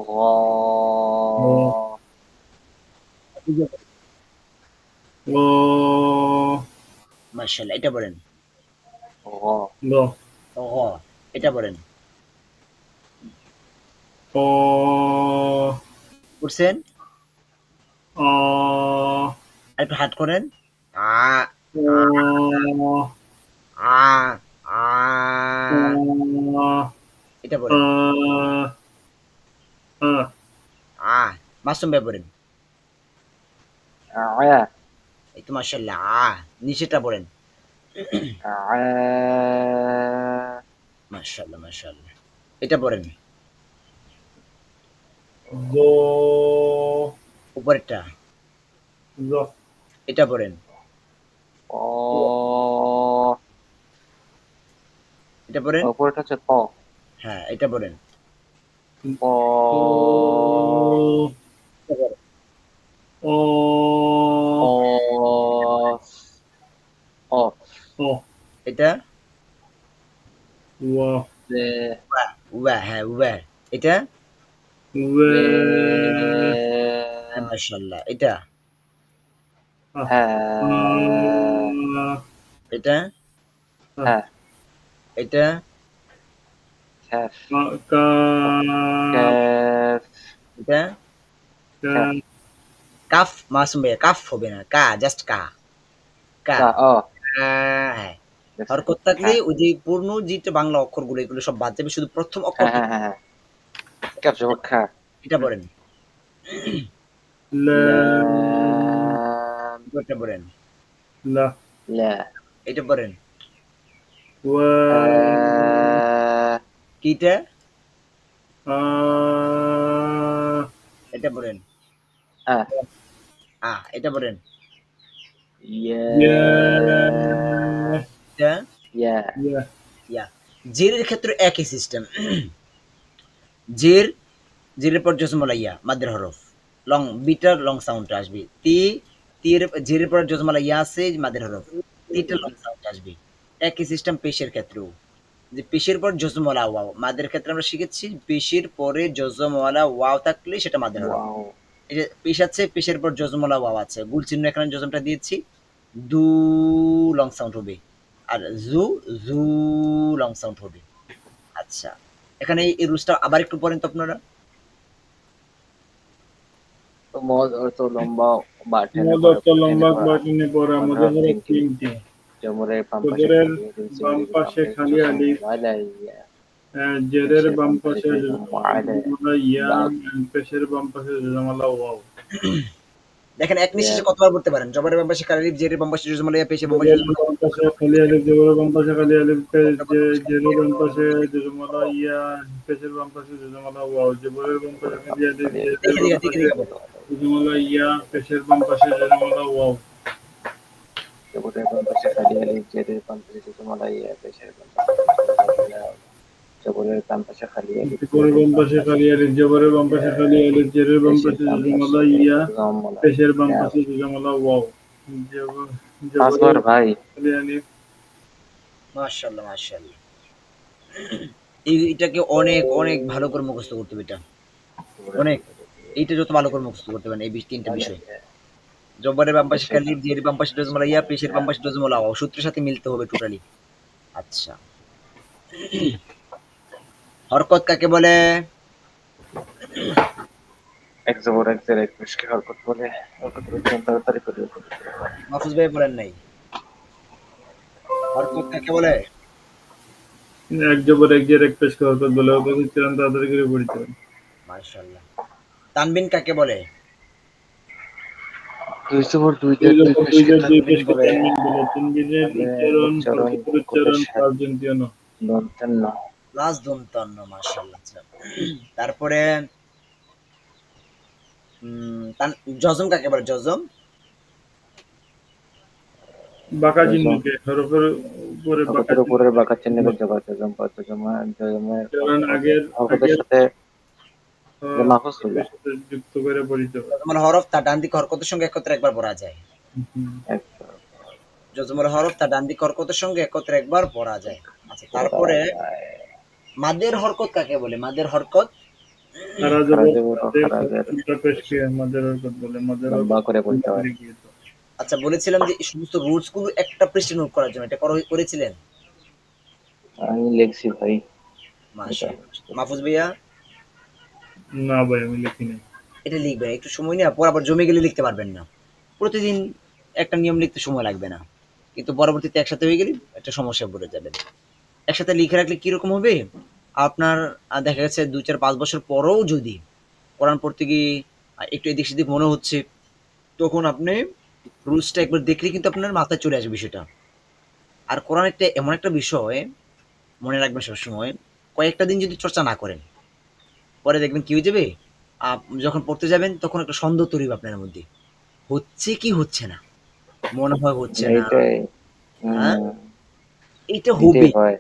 ও, মাশাআল্লাহ, এটা পড়েন। ল, গ, এটা পড়েন। ও, পড়ছেন? অ, আর একটু হাট করেন। আ, ও, আ, আ। আ, এটা পড়েন। আ, আ। মাসুম ভাই পড়েন। এই তো মাশাআল্লাহ। নিচেরটা পড়েন। মাশাআল্লাহ মাশাআল্লাহ। এটা পড়েন। জো, উপরেরটা। জো, এটা পড়েন। এটা পড়েন। উপরেটা হচ্ছে প। হ্যাঁ, এটা পড়েন। প, এটা পড়েন। ও, ও, ও, ও, এটা ওয়া, রে, ওয়া, ওয়া, হ্যাঁ ওয়া। এটা ওয়ে, রে, হ্যাঁ, মাশাআল্লাহ। এটা হ্যাঁ, এটা হ্যাঁ, এটা খ্যাফ, কা, খ্যাফ, এটা খ্যাফ, কাফ। মাসুম ভাইয়া কাফ হবে না, কা, জাস্ট কা, কা। কা, ও, হ্যাঁ, দেখছেন? হরকত থাকলে হ্যাঁ, ওই যে পূর্ণ যেটা বাংলা অক্ষরগুলো এগুলো সব বাদ যাবে, শুধু প্রথম হ্যাঁ, অক্ষরটা। হ্যাঁ, হ্যাঁ, হ্যাঁ, ক্যাফ জবর খা, এটা পড়েন। লা, লাম, এটা পড়েন। লা, লা, এটা পড়েন। ওয়া, কিটা আ, এটা পড়েন। আ, এটা পড়েন। ইয়া, ইয়া, এটা ইয়া, ইয়া, ইয়া। জেরের ক্ষেত্রে একই সিস্টেম। জের, জেরের পর জজমলা ইয়া মাদের হরফ, লং বিটার লং সাউন্ডটা আসবে। তি, তীর জেরের পর জজমলা ইয়া আছে মাদের হরফ, তিটা লং সাউন্ড আসবে। একই সিস্টেম পেশের ক্ষেত্রেও, যে পেশের পর জজমওয়ালা ওয়াও। মাদের ক্ষেত্রে আমরা শিখেছি পেশের পরে জজমওয়ালা ওয়াও থাকলে সেটা মাদের হরফ। ওয়াও, এই যে পেশ আছে, পেশের পর জজমওয়ালা ওয়াও আছে, গুল চিহ্ন এখানে জজমটা দিয়েছি। দু লং সাউন্ড হবে, আর জু, জু লং সাউন্ড হবে। আচ্ছা, এখানে এই রুলসটা আবার একটু পড়েন তো আপনারা। তো মদ অর্থ লম্বা বা টেনে মদ পড়া, অর্থ লম্বা বা টেনে পড়া, মদের হরফ তিনটি। জমরের বাম পাশে জবরের খালি আলিফ, বাম জেরের পাশে খালি আলিফ, আলাইয়া, জেরের পেশের বাম বাম পাশে পাশে জজম আলাইয়া, জজমলা ইয়া, দাল, পেশের বাম পাশে জজমলা ওয়াও। দেখেন এক নিঃশ্বাসে কতবার পড়তে পারেন? জবরের বাম পাশে খালি আলিফ, জেরের বাম পাশে জজম আলিয়া, পেশের বাম পাশে জজম আলিয়া। বাম পাশে খালি আলিফ, জবরের বাম পাশে খালি আলিফ, কতবার পড়তে পারছেন? জেরের বাম পাশে যজমালা ইয়া, পেশের বাম পাশে যজমালা ওয়াও, জবরের বাম পাশে খালি আলিফ, জেরের বাম দেখে পাশে দেখে বলো। যজমালা ইয়া, পেশের বাম পাশে যজমালা ওয়াও। জবরের বাম পাশে খালি আলিফ, জেরের বাম পাশে যজমালা ইয়া, পেশের বাম পাশে যজমালা ওয়াও। জবরের বাম পাশে খালি আলিফ, জবরের জেরের বাম বাম পাশে পাশে খালি আলিফ, জবরের বাম পাশে খালি আলিফ, জেরের বাম পেশের পাশে বাম যজমালা পাশে ইয়া, যজমালা পেশের বাম ইয়া। পাশে যজমালা ওয়াও। পাঁচবার জবরের ভাই। খালি আলিফ। মাশাআল্লাহ, মাশাআল্লাহ। এটাকে অনেক অনেক ভালো করে মুখস্থ করতে হবে এটা। অনেক। এইটা যত ভালো করে মুখস্থ করতে পারেন এই ৩টা বিষয়। জবরের বাম পাশে খালি আলিফ, জেরের বাম পাশে জজম ইয়া, পেশের বাম পাশে জজম ওয়াও। সূত্রের সাথে মিলতে হবে টোটালি। আচ্ছা। হরকত কাকে বলে? এক জবর এক জের এক পেশকে হরকত বলে। হরকতের উচ্চারণ তাড়াতাড়ি করে করতে হয়। মাহফুজ ভাই বলেন নাই। হরকত কাকে বলে? এক জবর এক জের এক পেশ হরকত বলে। হরকত উচ্চারণ তাড়াতাড়ি করে পড়িতে হবে। মাশাআল্লাহ। তানবিন কাকে বলে? দুই জবর দুই দুই জের দুই জবর দুই পেশকে জের দুই তানবিন পেশকে বলে। তানবিন বলে। তানবিনের উচ্চারণ হরকতের হরকতের উচ্চারণ সাথে প্রার্জন্তীয় ন। দন্তান্ন। প্লাস দন্তান্ন, মাশাআল্লাহ। আচ্ছা। তারপরে জজম কাকে বলে? জজম? বাঁকা জজম চিহ্নকে হরফের উপরে বাঁকা হরকতের উপরের চিহ্নকে বাঁকা চিহ্নকে জবর জজম পদ জজমের উচ্চারণ আগের হরকতের আগের সাথে মাহফুজুল্লাহ হরফের সাথে যুক্ত করে পড়িতে হবে। জজমের হরফ তার ডান দিকে হরকতের সঙ্গে একত্রে একবার পড়া যায়। একবার জজমের হরফ তার ডান দিকে হরকতের সঙ্গে একত্রে একবার পড়া যায়। আচ্ছা, পড়া তারপরে যায়। মাদের হরকত কাকে বলে? মাদের হরকত? খারা খারা জবর জবর ও তাদের খারা জের উল্টা পেশকে মাদের হরকত বলে। মাদের লম্বা হরকত করে বলতে হয়। আচ্ছা, বলেছিলাম যে এই সমস্ত রুলস গুলো একটা পৃষ্ঠে নোট করার জন্য। এটা করেছিলেন? আমি লিখছি ভাই। এটা মাশাআল্লাহ। মাহফুজ ভাইয়া না ভাই আমি লিখি নাই। এটা লিখবেন। একটু সময় নিয়ে পর আবার জমে গেলে লিখতে পারবেন না। প্রতিদিন একটা নিয়ম লিখতে সময় লাগবে না, কিন্তু পরবর্তীতে একসাথে হয়ে গেলে একটা সমস্যা পড়ে যাবেন। একসাথে লিখে রাখলে কিরকম হবে, আপনার দেখা গেছে ২, ৪, ৫ বছর পরেও যদি কোরআন পড়তে গিয়ে একটু এদিক সেদিক মনে হচ্ছে, তখন আপনি রুলসটা একবার দেখলে কিন্তু আপনার মাথায় চলে আসবে বিষয়টা। আর কোরআন একটা এমন একটা বিষয়, মনে রাখবেন সবসময়, কয়েকটা দিন যদি চর্চা না করেন, পরে দেখবেন কি হয়ে যাবে, যখন পড়তে যাবেন তখন একটা সন্দেহ তৈরি হবে আপনার মধ্যে, হচ্ছে কি হচ্ছে না, মনে হয় হচ্ছে না। এইটাই হ্যাঁ, হম এইটা এইটাই হবে। হয়।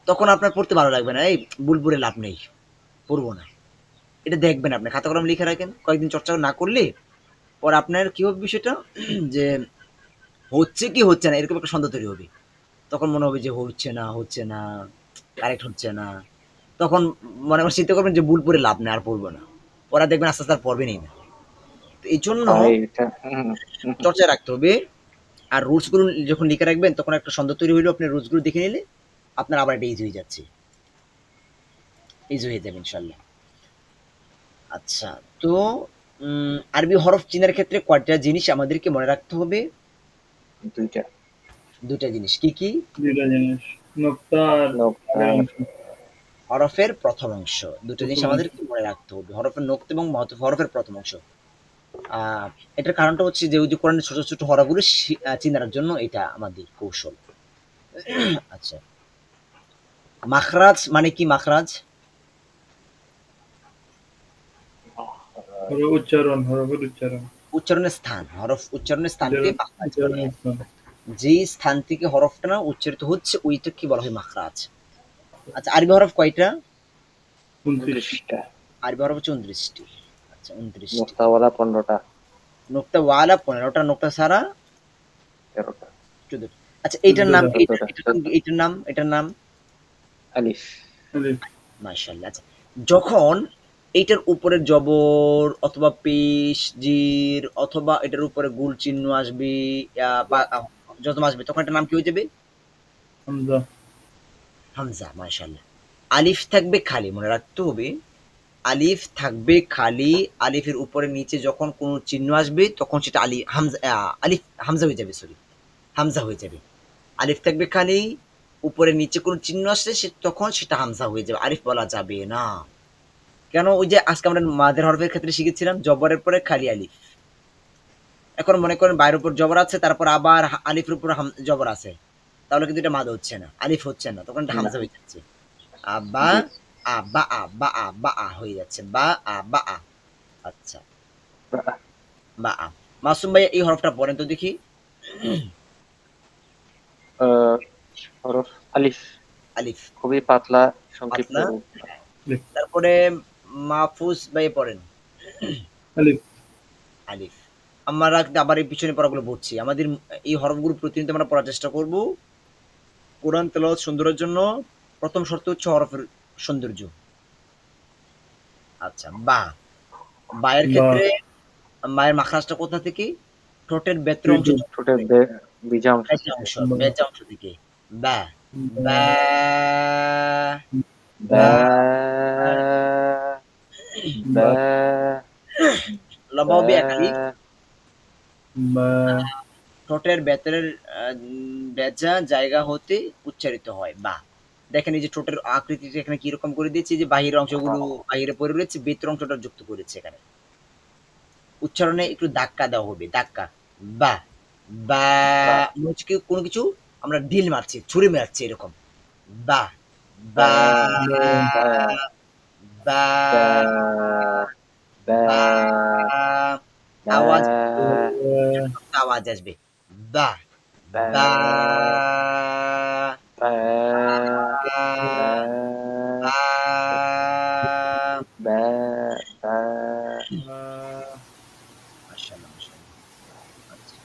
তখন আপনার পড়তে ভালো লাগবে না, এই বুলবুলে লাভ নেই, পড়বো না। এটা দেখবেন, আপনি খাতা কলম লিখে রাখেন, কয়েকদিন চর্চা না করলে পরে আপনার কি হবে বিষয়টা, যে হচ্ছে কি হচ্ছে না এরকম একটা সন্দেহ তৈরি হবে। তখন মনে হবে যে হচ্ছে না, হচ্ছে না, কারেক্ট হচ্ছে না। তখন মনে মনে চিন্তা করবেন যে ভুল পড়ে লাভ নেই, আর পড়বো না। পরে দেখবেন আস্তে আস্তে আর পড়বেনই না। তো এই জন্য ভাই এটা চর্চায় রাখতে হবে। আর রুলস গুলো যখন লিখে রাখবেন তখন একটা সন্দেহ তৈরি হইলো, আপনি রুলস গুলো দেখে নিলে আপনার আবার এটা ইজি হয়ে যাচ্ছে, ইজি হয়ে যাবে ইনশাল্লাহ। আচ্ছা, তো আরবি হরফ চিনার ক্ষেত্রে কয়টা জিনিস আমাদেরকে মনে রাখতে হবে? দুইটা। দুটা জিনিস। কি কি? দুইটা জিনিস, নোক্তা আর নোক্তা আগের অংশ। হরফের প্রথম অংশ, দুটো জিনিস প্রথম অংশ। আমাদেরকে মনে রাখতে হবে, হরফের নোক্তা এবং হরফের প্রথম অংশ। এটার কারণটা হচ্ছে যে ওই যে কোরআনের ছোট ছোট হরফগুলো চিনার জন্য এটা আমাদের কৌশল। আচ্ছা, মাখরাজ মানে কি? মাখরাজ উচ্চারণ, হরফের উচ্চারণ। উচ্চারণের স্থান, হরফ উচ্চারণের স্থানকে মাখরাজ বলে। উচ্চারণের স্থান। যেই স্থান থেকে হরফটা না উচ্চারিত হচ্ছে ওইটা কি বলা হয়? মাখরাজ। আচ্ছা, আরবি হরফ কয়টা? 29। 29টা। আরবি হরফ হচ্ছে 29টি। আচ্ছা, 29টি। নোক্তাওয়ালা 15টা। নোক্তা ওয়ালা 15টা, নোক্তা ছাড়া 13টা। 14। আচ্ছা, এইটার নাম 14টা। কি? 14টা। এটার নাম আলিফ। আলিফ। মাশাআল্লাহ। আচ্ছা, যখন এইটার উপরে জবর অথবা পেশ জির অথবা এটার উপরে গুল চিহ্ন আসবে, বা যজম আসবে, তখন এটার নাম কি হয়ে যাবে? হামজা। হামজা। মাশাআল্লাহ। আলিফ থাকবে খালি, মনে রাখতে হবে, আলিফ থাকবে খালি। আলিফের উপরে নিচে যখন কোনো চিহ্ন আসবে তখন সেটা আলিফ হামজা হয়ে যাবে, সরি, হামজা হয়ে যাবে। আলিফ থাকবে খালি, উপরে নিচে কোনো চিহ্ন আসলে তখন সেটা হামজা হয়ে যাবে, আলিফ বলা যাবে না। কেন? ওই যে আজকে আমরা মাদের হরফের ক্ষেত্রে শিখেছিলাম, জবরের পরে খালি আলিফ, এখন মনে করেন বাইরের উপর জবর আছে, তারপর আবার আলিফের উপর জবর আছে, তাহলে কিন্তু এটা মাদ হচ্ছে না, আলিফ হচ্ছে না, তখন এটা না। হামজা হয়ে যাচ্ছে। আবা জি। বা হয়ে যাচ্ছে, বা আ। আচ্ছা, বা- বা আ। মাসুম ভাই এই হরফটা পড়েন তো দেখি। আহ, হরফ আলিফ, আলিফ, খুবই পাতলা সংক্ষিপ্ত পাতলা। রূপ। তারপরে মাহফুজ ভাই পড়েন আলিফ। আলিফ। আমরা কিন্তু আবার এই পিছনে পড়াগুলো পড়ছি, আমাদের এই হরফগুলো প্রতিনিয়ত আমরা পড়ার চেষ্টা করব। কোরআন তেলাওয়াত সুন্দরের জন্য প্রথম শর্ত হচ্ছে হরফের সৌন্দর্য। আচ্ছা, বা। বায়ের বা। ক্ষেত্রে মায়ের মাখরাজটা কোথা থেকে? ঠোঁটের ভেতর অংশ দুইটি। থেকে ঠোঁটের হবে। বিজা অংশ বেজা থেকে। অংশ, বা। বেজা অংশ থেকে। বা, বা। বা, বা, বা, বা, লম্বা বা, হবে একালি। বা। ঠোঁটের ভেতরের বেজা জায়গা হতে উচ্চারিত হয় বা। দেখেন এই যে ঠোঁটের আকৃতিটা এখানে কিরকম করে দিয়েছি, যে বাহিরের অংশগুলো বাহিরে পড়ে রয়েছে, ভিতর অংশটা যুক্ত করেছে এখানে। উচ্চারণে একটু ধাক্কা দেওয়া হবে, ধাক্কা। বা, বা, বা, মনে হচ্ছে কি কোনো কিছু আমরা ঢিল মারছি, ছুরি মারছি এরকম। বা, বা, বা, বা, বা, বা, বা, বা, বা, আওয়াজ, আওয়াজ আসবে। বা, বা, বা, বা, বা, বা, বা, বা, মাশাআল্লাহ, মাশাআল্লাহ। আচ্ছা।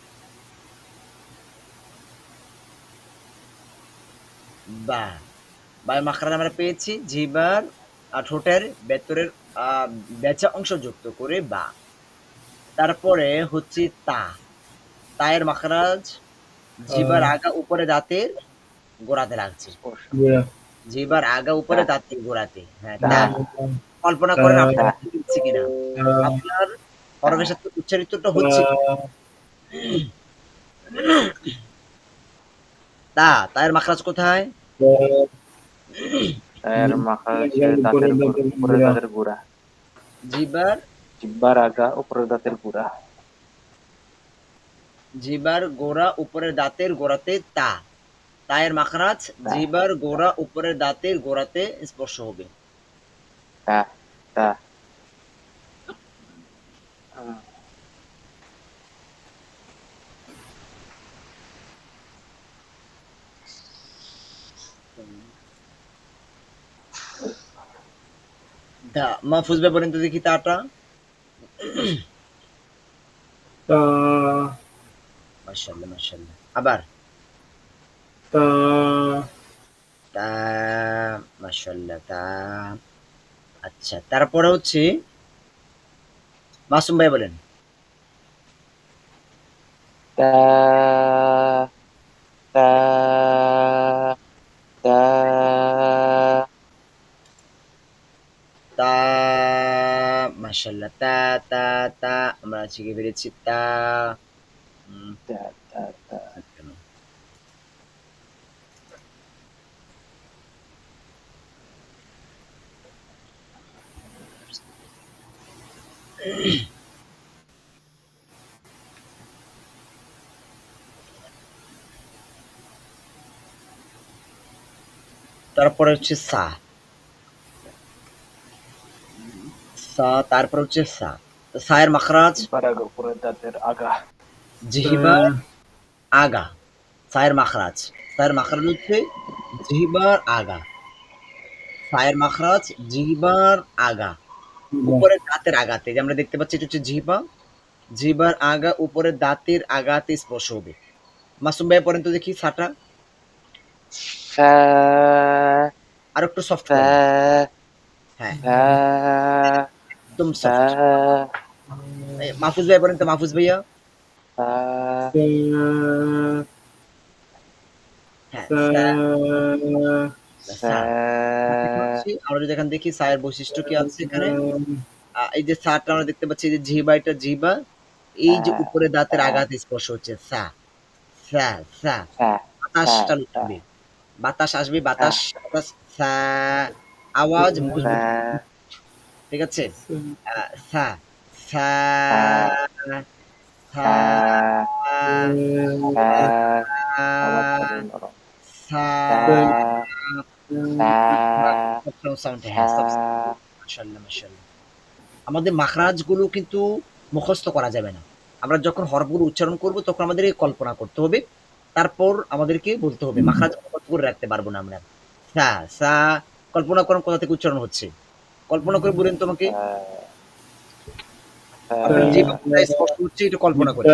বা, বায় মাখরাজ আমরা পেয়েছি জিহ্বার ঠোঁটের ভেতরের আ বেচা অংশ যুক্ত করে বা। তারপরে হচ্ছে তা। তায়ের মাখরাজ জিহ্বার আগা উপরে দাঁতের গোড়াতে লাগছে। স্পর্শ। গুড়া। জিহ্বার আগা তা, উপরে দাঁতের গোড়াতে। হ্যাঁ, তা, তা। তা। কল্পনা তা। করেন আপনার তা, ঠিক হচ্ছে কিনা? আপনার তা, হরফের সাথে উচ্চারিতটা তা। হচ্ছে কি? তা, তায়ের মাখরাজ কোথায়? তার মাথা হচ্ছে আগার উপরে দাঁতের উপরের গুড়া। দাঁতের গোড়া। জিহ্বার জিহ্বার আগা উপরের দাঁতের গোড়া। জিহ্বার গোড়া উপরের দাঁতের গোড়াতে তা। তায়ের মাখরাজ তা, জিহ্বার তা, গোড়া উপরের দাঁতের গোড়াতে স্পর্শ হবে। তা, তা। হুম, দা, মাহফুজ ভাই বলেন তো দেখি তাটা। তা। মাশাআল্লাহ, মাশাআল্লাহ। আবার তা। তা, মাশাআল্লাহ, তা। আচ্ছা, তারপরে হচ্ছে মাসুম ভাই বলেন। তা, তা, তা, তা, মাশাআল্লাহ, তা, তা, তা। আমরা শিখে ফেলেছি তা। উম, তা, তা, তা। কেন? তারপরে হচ্ছে সা। সা, তারপর হচ্ছে সা। তো সায়ের মাখরাজ জিহ্বার আগা উপরের দাঁতের আগা। জিহ্বার আগা। সায়ের মাখরাজ। সায়ের মাখরাজ হচ্ছে জিহ্বার আগা। সায়ের মাখরাজ জিহ্বার আগা। উপরের দাঁতের আগাতে, যে আমরা দেখতে পাচ্ছি এটা হচ্ছে জিহ্বা। জিহ্বার আগা উপরের দাঁতের আগাতে স্পর্শ হবে। মাসুম ভাই পড়েন তো দেখি সাটা। ফা, আর একটু সফট ফা, করেন। হ্যাঁ, ফা, একদম ফা, সফট। মাহফুজ ভাই পড়েন তো, মাহফুজ ভাইয়া। ফা, হ্যাঁ, সা, তা। ফা, সা। এখন হচ্ছে আমরা যদি এখানে দেখি সায়ের বৈশিষ্ট্য কি আছে এখানে। এই যে সাটা আমরা দেখতে পাচ্ছি, যে জিহ্বা, এটা জিহ্বা এই যে উপরে দাঁতের আঘাতে স্পর্শ হচ্ছে সা, সা, সা। ফা, ফা, বাতাস চালু ফা, থাকবে। বাতাস আসবে, ফা, বাতাস, বাতাস সা, আওয়াজ ফা, মজবুত। ঠিক আছে? সা, সা, ফা, সা আমার চালু নরম সা সাউন্ড, হ্যাঁ মাশাআল্লাহ মাশাআল্লাহ। আমাদের মাখরাজগুলো কিন্তু মুখস্থ করা যাবে না। আমরা যখন হরফগুলো উচ্চারণ করব তখন আমাদেরকে কল্পনা করতে হবে। তারপর আমাদেরকে বলতে হবে। মাখরাজ মুখস্থ করে রাখতে পারবো না আমরা। সা, সা কল্পনা করেন কোথা থেকে উচ্চারণ হচ্ছে। কল্পনা করে বলেন তো আমাকে। আপনার জিহ্বা কোথায় স্পর্শ হচ্ছে একটু কল্পনা করেন।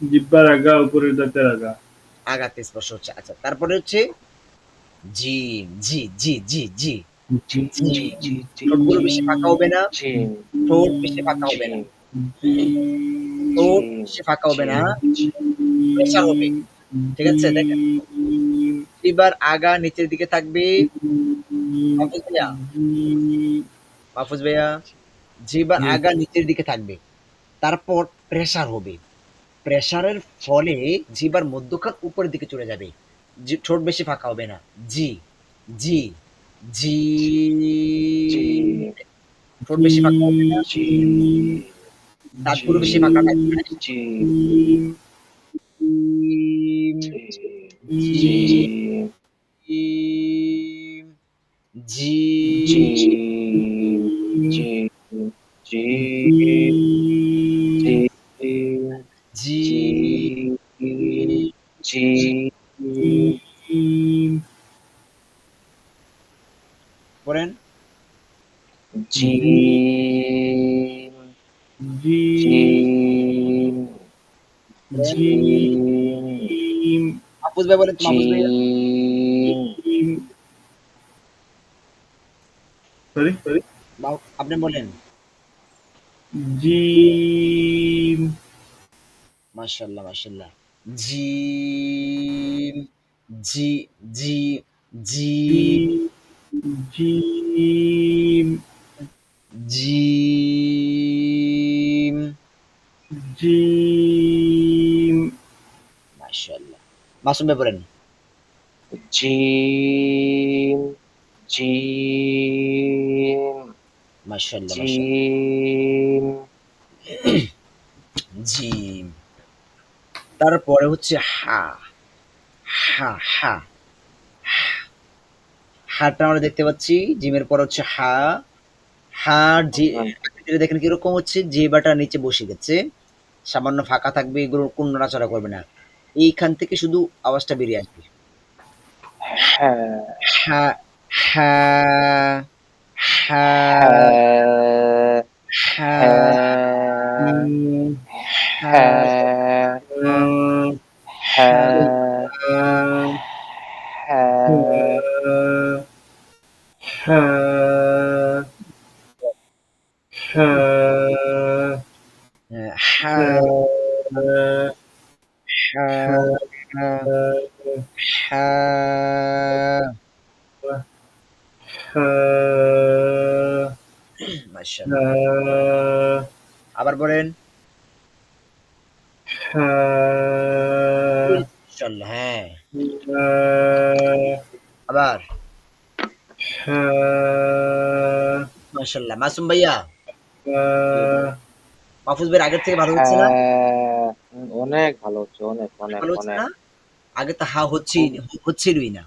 জিহ্বার আগা, উপরের দাঁতের আগা। আগাতে স্পর্শ হচ্ছে। আচ্ছা, তারপরে হচ্ছে জিম, জি, জি, জি, জি, জি। ঠোঁটগুলো বেশি ফাঁকা হবে না। ঠোঁট বেশি ফাঁকা হবে না। ঠোঁট বেশি ফাঁকা হবে না। প্রেসার হবে। ঠিক আছে? দেখেন। এবার আগা নিচের দিকে থাকবে। মাহফুজ ভাইয়া, মাহফুজ ভাইয়া, জিহ্বার আগা নিচের দিকে থাকবে। তারপর প্রেসার হবে। প্রেসারের ফলে জিহ্বার মধ্যখান উপরের দিকে চলে যাবে। ঠোঁট বেশি ফাঁকা হবে না। জি, জি, জি। ঠোঁট বেশি ফাঁকা হবে না। দাঁতগুলো বেশি ফাঁকা থাকবে না। জিম, জিম, জিম, জিম, পড়েন। মাহফুজ ভাই বলেন তো, মাহফুজ ভাইয়া। সরি, আপনি বলেন। জিম, মাশাআল্লাহ মাশাআল্লাহ। জিম, জি, জি, জি, জিম, জিম। জিম, মাশাআল্লাহ। মাসুম ভাই বলেন। মাশাআল্লাহ মাশাআল্লাহ। জিম। তারপরে হচ্ছে হা, হা, হা। হাটা আমরা দেখতে পাচ্ছি। জিমের পর হচ্ছে হা। হার যে দেখেন কিরকম হচ্ছে, জিহ্বাটা নিচে বসে গেছে। সামান্য ফাঁকা থাকবে, এগুলো কোন নড়াচড়া করবে না। এইখান থেকে শুধু আওয়াজটা বেরিয়ে আসবে। হ্যাঁ, হ্যাঁ, হ্যাঁ, হ্যাঁ, হ্যাঁ, হ্যাঁ, হ্যাঁ, হ্যাঁ, হ্যাঁ। মাশাআল্লাহ। আবার বলেন। মাশাআল্লাহ, হ্যাঁ। আবার। মাশাআল্লাহ। মাসুম ভাইয়া, মাহফুজ ভাইয়ের আগের থেকে ভালো হচ্ছে না? অনেক ভালো হচ্ছে, অনেক অনেক অনেক ভালো হচ্ছে অনেক না? আগে তো হা খুব হচ্ছিলই না।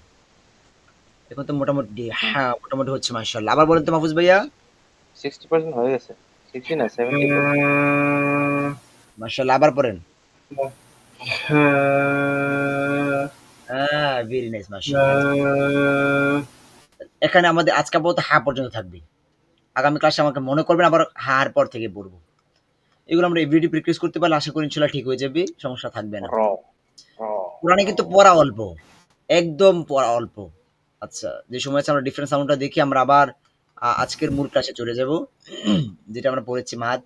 এখন তো মোটামুটি হ্যাঁ, মোটামুটি হচ্ছে মাশাআল্লাহ। আবার বলেন তো মাহফুজ ভাইয়া। 60% হয়ে গেছে, 60 না 70%। মাশাআল্লাহ, আবার পড়েন। ভেরি নাইস মাশাআল্লাহ। এখানে আমাদের আজকে আপাতত হা পর্যন্ত থাকবে। আগামী ক্লাসে আমাকে মনে করবেন, আবার হার পর থেকে পড়বো। এগুলো আমরা এভরিডে প্র্যাকটিস করতে পারলে আশা করি ইনশাআল্লাহ ঠিক হয়ে যাবে। সমস্যা থাকবে না। র র কোরআনে কিন্তু পড়া অল্প। একদম পড়া অল্প। আচ্ছা, যে সময় আছে আমরা ডিফারেন্ট সাউন্ডটা দেখি, আমরা আবার আজকের মূল ক্লাসে চলে যাব। যেটা আমরা পড়েছি মাদ।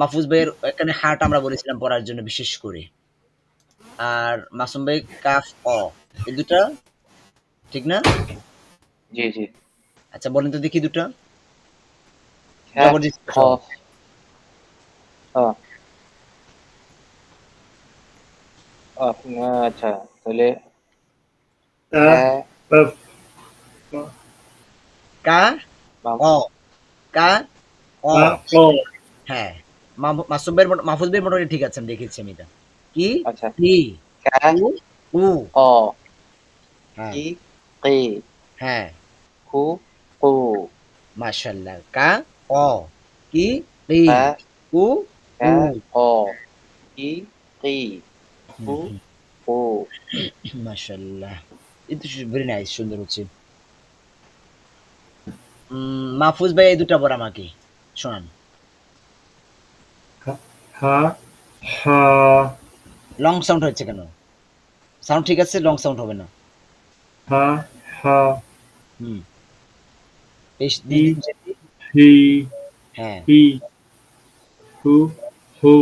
মাহফুজ ভাইয়ের এখানে হাট আমরা বলেছিলাম পড়ার জন্য বিশেষ করে। আর মাসুম ভাই কাফ অ, এই দুটা ঠিক না? জি জি। আচ্ছা, বলেন তো দেখি দুটা। হ্যাঁ, জবরদস্ত খ সহ। আচ্ছা তাহলে হ্যাঁ কা বাম অ, কা অ। হ্যাঁ, মাসুম ভাই মাহফুজ ভাই মোটামুটি ঠিক আছে, আমি দেখেছি আমি এটা। কি আচ্ছা কি কা উ উ অ হ্যাঁ কি কি হ্যাঁ কু কু মাশাআল্লাহ। কা অ কি কি কা উ উ কা অ কি কি কু কু মাশাআল্লাহ। এটা ভেরি নাইস, সুন্দর হচ্ছে। মাহফুজ ভাই এই দুটা পড় আমাকে শোনান। হা হা লং সাউন্ড হচ্ছে কেন? সাউন্ড ঠিক আছে, লং সাউন্ড হবে না। হা হা হুম বেশ হি দিচ্ছি। হি হ্যাঁ হি হু হু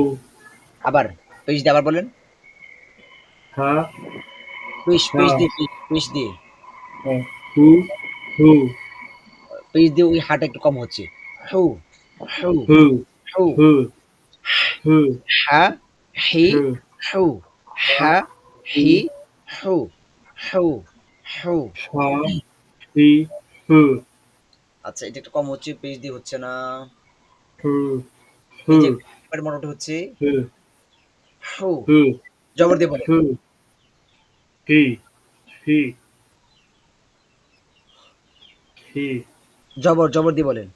আবার পেশ দিয়ে আবার বলেন। হা হা পেশ দিয়ে পেশ দিয়ে হা হু হু পেশ দিয়ে ওই হাটা একটু কম হচ্ছে। হু হু হু হু হু হু হা হি হু হু হা হা হি হি হু হু হু। হা হি হু আচ্ছা এটা একটু কম হচ্ছে, পেশ দিয়ে হচ্ছে না। হু এই হু যে এবার মোটামুটি হচ্ছে। হু হু হু জবর দিয়ে বলেন। হু হি হি হি জবর দিয়ে বলেন।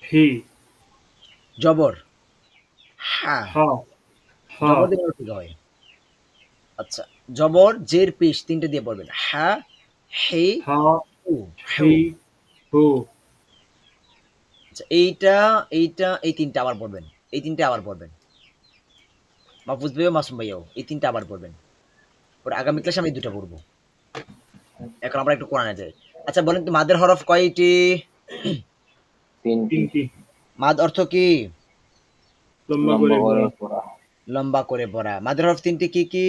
হি জবর হা হা হা জবর দিয়ে বললে ঠিক হয়। আচ্ছা জবর জের পেশ তিনটে দিয়ে পড়বেন। হা হি হা হু হু। হি হু আচ্ছা এইটা এইটা এই তিনটা আবার পড়বেন। এই তিনটা আবার পড়বেন। মাহফুজ ভাইও মাসুম ভাইও এই তিনটা আবার পড়বেন। পরে আগামী ক্লাসে আমি এই দুটা পড়বো। এখন আমরা একটু কোরআনে যাই। আচ্ছা বলেন তো মাদের হরফ কয়টি? তিনটি তিনটি মাদ অর্থ কি? লম্বা লম্বা করে করে পড়া। পড়া লম্বা করে পড়া। মাদের হরফ তিনটি কি কি?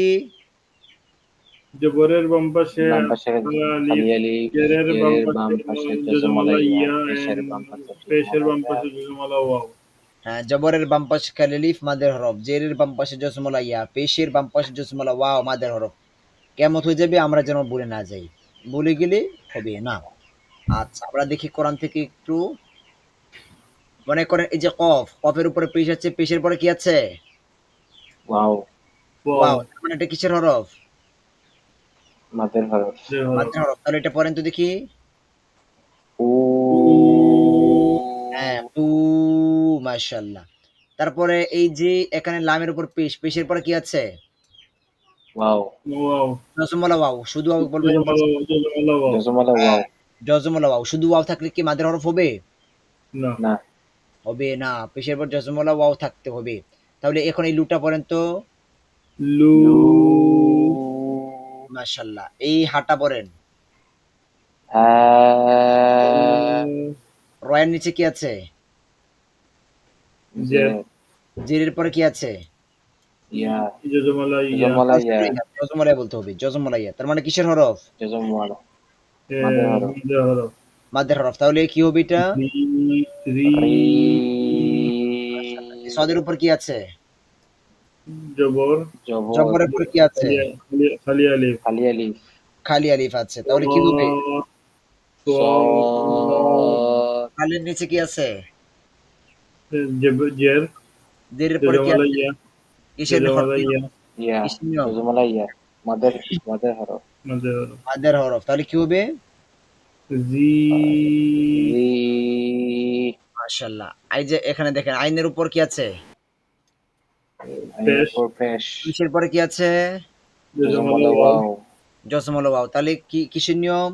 জবরের বাম পাশে বাম পাশে আলিফ, খালি আলিফ জেরের বাম জেরের বাম পাশে পাশে জজমালা জজমলা ইয়া ইয়া পেশের এন্ড বাম পাশে পেশের জজমলা বাম ইয়া পাশে জজমালা ওয়াও। হ্যাঁ জবরের বাম পাশে খালি লিফ মাদের হরফ, জেরের বাম পাশে জসমলা ইয়া, পেশের বাম পাশে জসমলা ওয়াও মাদের হরফ। কেমত হয়ে যাবে আমরা যেন ভুলে না যাই, ভুলে গেলে হবে না। আচ্ছা আমরা দেখি কোরআন থেকে একটু। মনে করেন এই যে কফ, কফের উপরে পেশ আছে, পেশের পরে কি আছে? Wow wow wow. মানে এটা কিসের হরফ? মাদের হরফ যে হরফ। মাদের হরফ। তাহলে এটা পড়েন তো দেখি। উ হ্যাঁ উ মাশাআল্লাহ। তারপরে এই যে এখানে লামের উপর পেশ, পেশের পরে কি আছে? ওয়াও ওয়াও জজমলা ওয়াও, শুধু ওয়াও বলবেন। জজমালা ওয়াও। জজমলা হ্যাঁ ওয়াও জজমলা ওয়াও, শুধু ওয়াও থাকলে কি মাদের হরফ হবে? না না হবে না, পেশের পর জজমলা ওয়াও থাকতে হবে। তাহলে এখন এই লুটা পড়েন তো। লু লু মাশাআল্লাহ। এই হাটা পড়েন। হা রয়ের নিচে কি আছে? জের জেরের পরে কি আছে? ইয়া জজমালা ইয়া জজমলা ইয়া জজমলা বলতে হবে, জজমলা ইয়া। তার মানে কিসের হরফ? জজমলা মাদের হরফ যে হরফ। মাদের হরফ। তাহলে কি হবে এটা? রি রি রি এই সদের উপর কি আছে? জবর জবর জবরের উপরে কি আছে? খালি আলিফ। খালি আলিফ খালি আলিফ আছে। তাহলে কি হবে? صاد খালির নিচে কি আছে? জের জেরের পরে কি জজমালা আছে? ইয়া কিসের জজমালা ইয়া ইয়া কিসের নিয়ম? জজমলা ইয়া মাদের মাদের হরফ মধ্যে হরফ। মাদের হরফ। তাহলে কি হবে? জি রি মাশাআল্লাহ। এই যে এখানে দেখেন আইনের উপর কি আছে? পেশ এরপর পেশ কিসের পরে কি আছে? জজমালা জজমলা ওয়াও ওয়াও জসমল ওয়াও। তাহলে কি কিসের নিয়ম?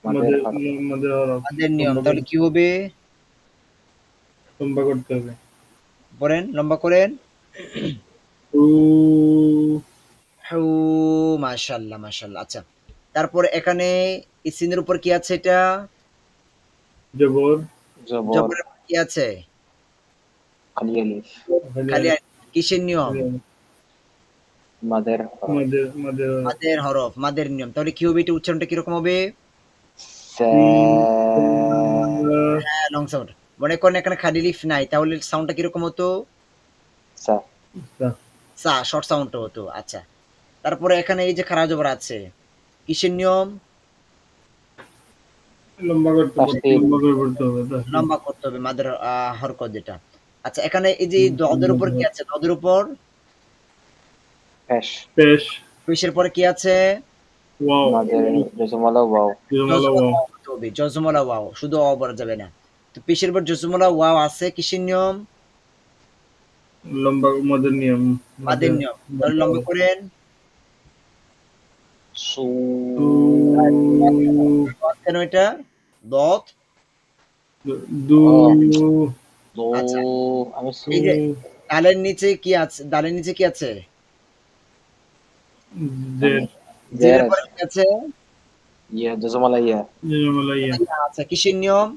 মাদের হরফ মধ্যে হরফ। মাদের নিয়ম। তাহলে কি হবে? লম্বা করতে হবে। পড়েন, লম্বা করেন। উ হু মাশাআল্লাহ মাশাআল্লাহ। আচ্ছা তারপরে এখানে সিনের উপর কি আছে? এটা জবর জবর জবরের পর কি আছে? খালি আলিফ খালি কিসের নিয়ম? মাদের হরফ মধ্যে মাদের হরফ, মাদের নিয়ম। তাহলে কি হবে? এটা উচ্চারণটা কিরকম হবে? সা হ্যাঁ লং সাউন্ড। মনে করেন এখানে খালি লিফ নাই, তাহলে সাউন্ডটা কিরকম হতো? সা সা, শর্ট সাউন্ড হতো। আচ্ছা তারপরে এখানে এই যে খাড়া জবর আছে, কিসের নিয়ম? লম্বা করতে হবে। তাসদিদ লম্বা করে পড়তে হবে। লম্বা করতে হবে মাদের হরকত যেটা। আচ্ছা, এখানে এই যে দদের উপর কি আছে? দদের উপর পেশ পেশ পেশের পরে কি আছে? ওয়াও মাদের জজমলা ওয়াও জজমলা জজমলা ওয়াও ওয়াও হতে হবে, জজমলা ওয়াও, শুধু অ বলা যাবে না। তো পেশের পর জজমলা ওয়াও আছে, কিসের নিয়ম? লম্বা মদের নিয়ম মাদের মদের নিয়ম। তাহলে লম্বা করেন। সু সু দত কেন এটা? দত। দু ও দো আচ্ছা, আমি সু এই যে ডালের নিচে কি আছে? ডালের নিচে কি আছে? জের জের জেরের পরে আছে কি আছে? ইয়া জজমলা ইয়া জজমলা ইয়া আচ্ছা, কিসের নিয়ম?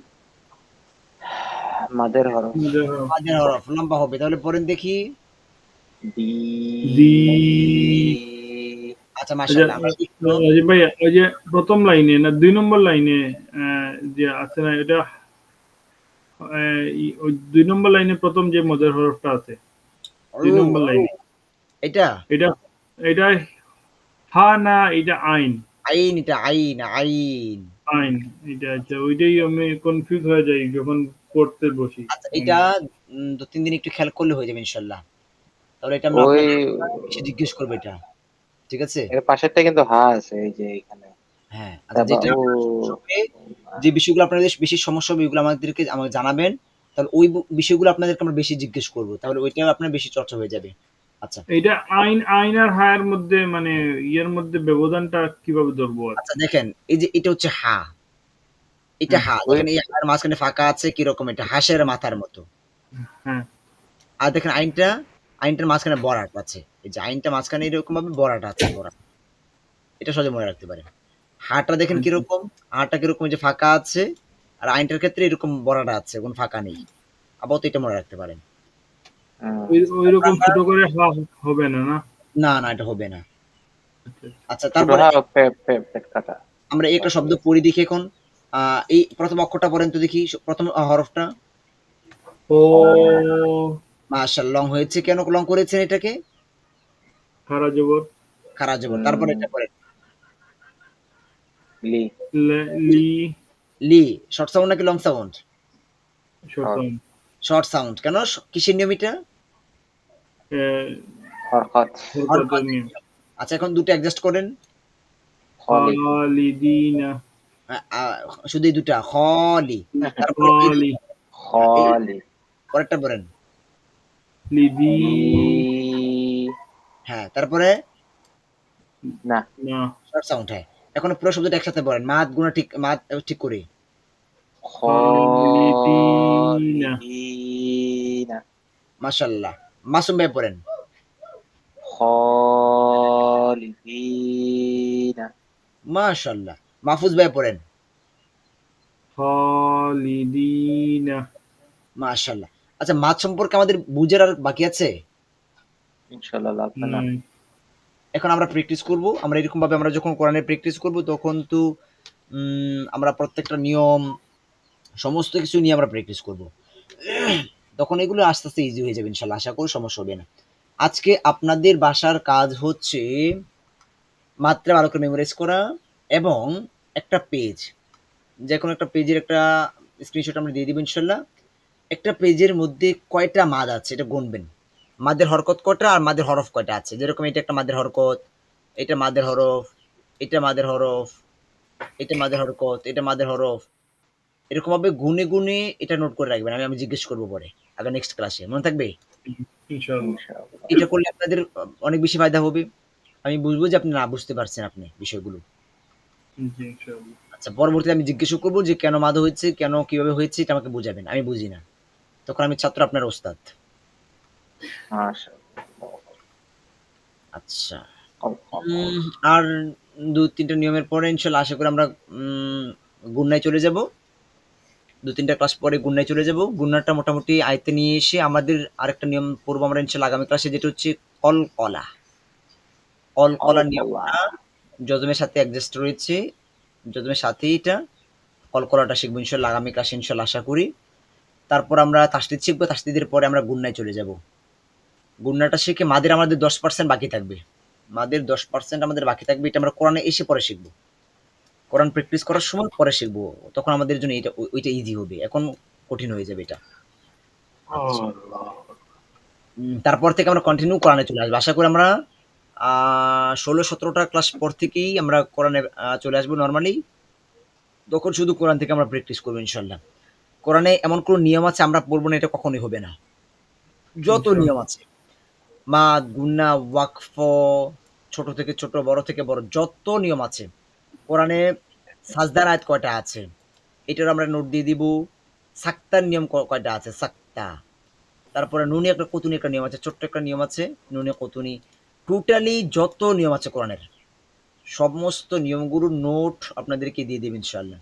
মাদের হরফ মদের হরফ মাদের হরফ লম্বা হবে। তাহলে পড়েন দেখি। দি দি আচ্ছা, আচ্ছা মাশাআল্লাহ। আমরা একটু রাজীব ভাই ওই যে প্রথম লাইনে না 2 নম্বর লাইনে যে আছে না এটা ওই 2 নম্বর লাইনে প্রথম যে মদের হরফটা আছে ও 2 নম্বর লাইনে এটা এটা এটা হা না এটা আইন আইন, এটা আইন, আইন। আইন এটা আচ্ছা ওইটাই আমি কনফিউজ হয়ে যাই যখন পড়তে বসি আচ্ছা, এটা ২-৩ দিন একটু খেয়াল করলে হয়ে যাবে ইনশাআল্লাহ। তাহলে এটা আমরা ওই আপনাকে এসে জিজ্ঞেস করবো এটা। ঠিক আছে? এর পাশেরটা কিন্তু হা আছে এই যে এখানে হ্যাঁ। আচ্ছা, তারপর যেটা ও আপনার সমস্যা হবে, যে বিষয়গুলো আপনাদের বেশি সমস্যা হবে ওইগুলো আমাকে জানাবেন। তাহলে ওই বিষয়গুলো আপনাদেরকে আমরা বেশি জিজ্ঞেস করব। তাহলে ওইটাও আপনার বেশি চর্চা হয়ে যাবে। আচ্ছা। এটা আইন আইন আর হায়ের মধ্যে মানে ইয়ের মধ্যে ব্যবধানটা কিভাবে ধরবো আর আচ্ছা, দেখেন এই যে এটা হচ্ছে হা। এটা হ্যাঁ হা। ওই দেখেন এই হার মাঝখানে ফাঁকা আছে কিরকম, এটা হাঁসের মাথার মতো। হ্যাঁ আর দেখেন আইনটার মাঝখানে বরাট আছে। এই যে আইনটা মাঝখানে এরকম ভাবে বরাট আছে, বরাট। এটা সহজে মনে রাখতে পারেন। হাটা দেখেন আচ্ছা কিরকম, হাটা কিরকম, এই যে ফাঁকা আছে। আর আইনটার ক্ষেত্রে এরকম বরাট আছে, কোনো ফাঁকা নেই। আপাতত এটা মনে রাখতে পারেন। ওই তারপর রকম আমরা ছোট করে হা হবে না না না, না, এটা হবে না। আচ্ছা আচ্ছা, ছোট তারপরে হা পেট কাটা আমরা একটা শব্দ পড়ি দেখি এখন। এই প্রথম অক্ষরটা পড়েন তো দেখি, প্রথম হরফটা। ও মাশাআল্লাহ, লং হয়েছে। কেন লং করেছেন এটাকে? খারা জবর খারা জবর। তারপরে এটা পড়েন। লি লি লি। শর্ট সাউন্ড নাকি long sound? Short sound short sound. কেন? কিসের নিয়ম এটা? হরকত হরকতের হরকতের নিয়ম নিয়ম। আচ্ছা, এখন দুটো অ্যাডজাস্ট করেন। খলি খালিদিনা আ আ শুধু এই দুটা খলি। তারপরে এই যে খালি এই খলি পরেরটা পড়েন। লিদি লি হ্যাঁ, তারপরে না না শর্ট সাউন্ড। হ্যাঁ। এখন পুরো শব্দটা একসাথে পড়েন। মাদ গুণা ঠিক, মাদ ঠিক করে। খালিদিনা খলিদিনা মাশাআল্লাহ। মাসুম ভাই পড়েন। খলিদিনা মাশাআল্লাহ। মাহফুজ ভাই পড়েন। খালিদিনা মাশাআল্লাহ। আচ্ছা, মাদ সম্পর্কে আমাদের বুঝার আর বাকি আছে। ইনশাআল্লাহ লাগবে না নাই এখন আমরা প্র্যাকটিস করব। আমরা এরকম ভাবে আমরা যখন কোরআনের প্র্যাকটিস করব তখন তো আমরা প্রত্যেকটা নিয়ম, সমস্ত কিছু নিয়ে আমরা প্র্যাকটিস করব। তখন এগুলো আস্তে আস্তে ইজি হয়ে যাবে ইনশাআল্লাহ। আশা করি সমস্যা হবে না। আজকে আপনাদের বাসার কাজ হচ্ছে মাত্রা ভালো করে মেমোরাইজ করা এবং একটা পেজ, যেকোনো একটা পেজের একটা স্ক্রিনশট আমরা দিয়ে দিব ইনশাআল্লাহ। একটা পেজের মধ্যে কয়টা মাদ আছে এটা গুনবেন। মাদের হরকত কয়টা আর মাদের হরফ কয়টা আছে। যেরকম এটা একটা মাদের হরকত, এটা মাদের হরফ, এটা মাদের হরফ, এটা মাদের হরকত, এটা মাদের হরফ। এরকম ভাবে গুনে গুনে এটা নোট করে রাখবেন। আমি জিজ্ঞেস করবো পরে আগে নেক্সট ক্লাসে, মনে থাকবে? ইনশাআল্লাহ ইনশাআল্লাহ এটা করলে আপনাদের অনেক বেশি ফায়দা হবে। আমি বুঝবো যে আপনি না বুঝতে পারছেন আপনি বিষয়গুলো। জি ইনশাআল্লাহ আচ্ছা, পরবর্তীতে আমি জিজ্ঞেস করবো যে কেন মাদ হয়েছে, কেন কিভাবে হয়েছে, এটা আমাকে বুঝাবেন। আমি বুঝি না, তখন আমি ছাত্র, আপনার ওস্তাদ। মাশাআল্লাহ আচ্ছা। উম, আর ২-৩টা নিয়মের পরে ইনশাল্লাহ আশা করি আমরা গুন্নায় চলে যাব। ২-৩টা ক্লাস পরে গুন্নায় চলে যাব। গুন্নাটা মোটামুটি আয়ত্তে নিয়ে এসে আমাদের আরেকটা নিয়ম পড়বো আমরা ইনশাল্লাহ আগামী ক্লাসে, যেটা হচ্ছে কলকলা। কলকলার আল্লাহ নিয়মটা যজমের সাথে অ্যাডজাস্ট রয়েছে। যজমের সাথেই এটা কলকলাটা শিখবো ইনশাল্লাহ আগামী ক্লাসে ইনশাল্লাহ আশা করি। তারপর আমরা তাসদিদ শিখবো। তাসদিদের পরে আমরা গুন্নায় চলে যাব। গুন্নাটা শিখে মাদের আমাদের 10% বাকি থাকবে। মাদের 10% আমাদের বাকি থাকবে। এটা আমরা কোরআনে এসে পরে শিখবো। কোরআন প্র্যাকটিস করার সময় পরে শিখবো। তখন আমাদের জন্য এটা ওইটা ইজি হবে। এখন কঠিন হয়ে যাবে এটা। আচ্ছা। তারপর থেকে আমরা কন্টিনিউ কোরআনে চলে আসবো। আশা করি আমরা 16-17টা ক্লাস পর থেকেই আমরা কোরআনে চলে আসবো নরমালি। তখন শুধু কোরআন থেকে আমরা প্র্যাকটিস করবো ইনশাল্লাহ। কোরআনে এমন কোনো নিয়ম আছে আমরা পড়বো না, এটা কখনোই হবে না। যত নিয়ম ইনশাআল্লাহ। আছে, মাদ, গুন্না, ওয়াকফ, ছোট থেকে ছোট, বড় থেকে বড়, যত নিয়ম আছে কোরআনে। সাজদার আয়াত কয়টা আছে এটার আমরা নোট দিয়ে দিব। সাক্তার নিয়ম কয়টা আছে, সাক্তা। তারপরে নুনি একটা কতুনি একটা নিয়ম আছে, ছোট্ট একটা নিয়ম আছে, নুনি কতুনি। টোটালি যত নিয়ম আছে কোরআনের, সমস্ত নিয়মগুলোর নোট আপনাদেরকে দিয়ে দেব ইনশাল্লাহ।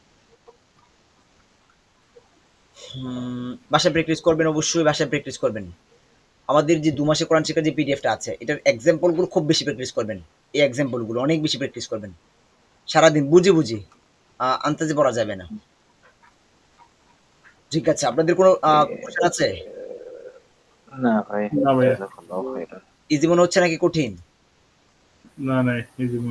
বাসায় প্র্যাকটিস করবেন, অবশ্যই বাসায় প্র্যাকটিস করবেন। আমাদের যে 2 মাসে কোরআন শেখার যে পিডিএফটা আছে, এটার এক্সাম্পলগুলো খুব বেশি প্র্যাকটিস করবেন। এই এক্সাম্পলগুলো অনেক বেশি প্র্যাকটিস করবেন সারাদিন, বুঝে বুঝে, আন্তাজে পড়া যাবে না। ঠিক আছে, আপনাদের কোনো কোশ্চেন আছে? না ভাই, না ভাইয়া, জাযাকাল্লাহু খাইরান। ইজি মনে হচ্ছে নাকি কঠিন? না, এই জীবন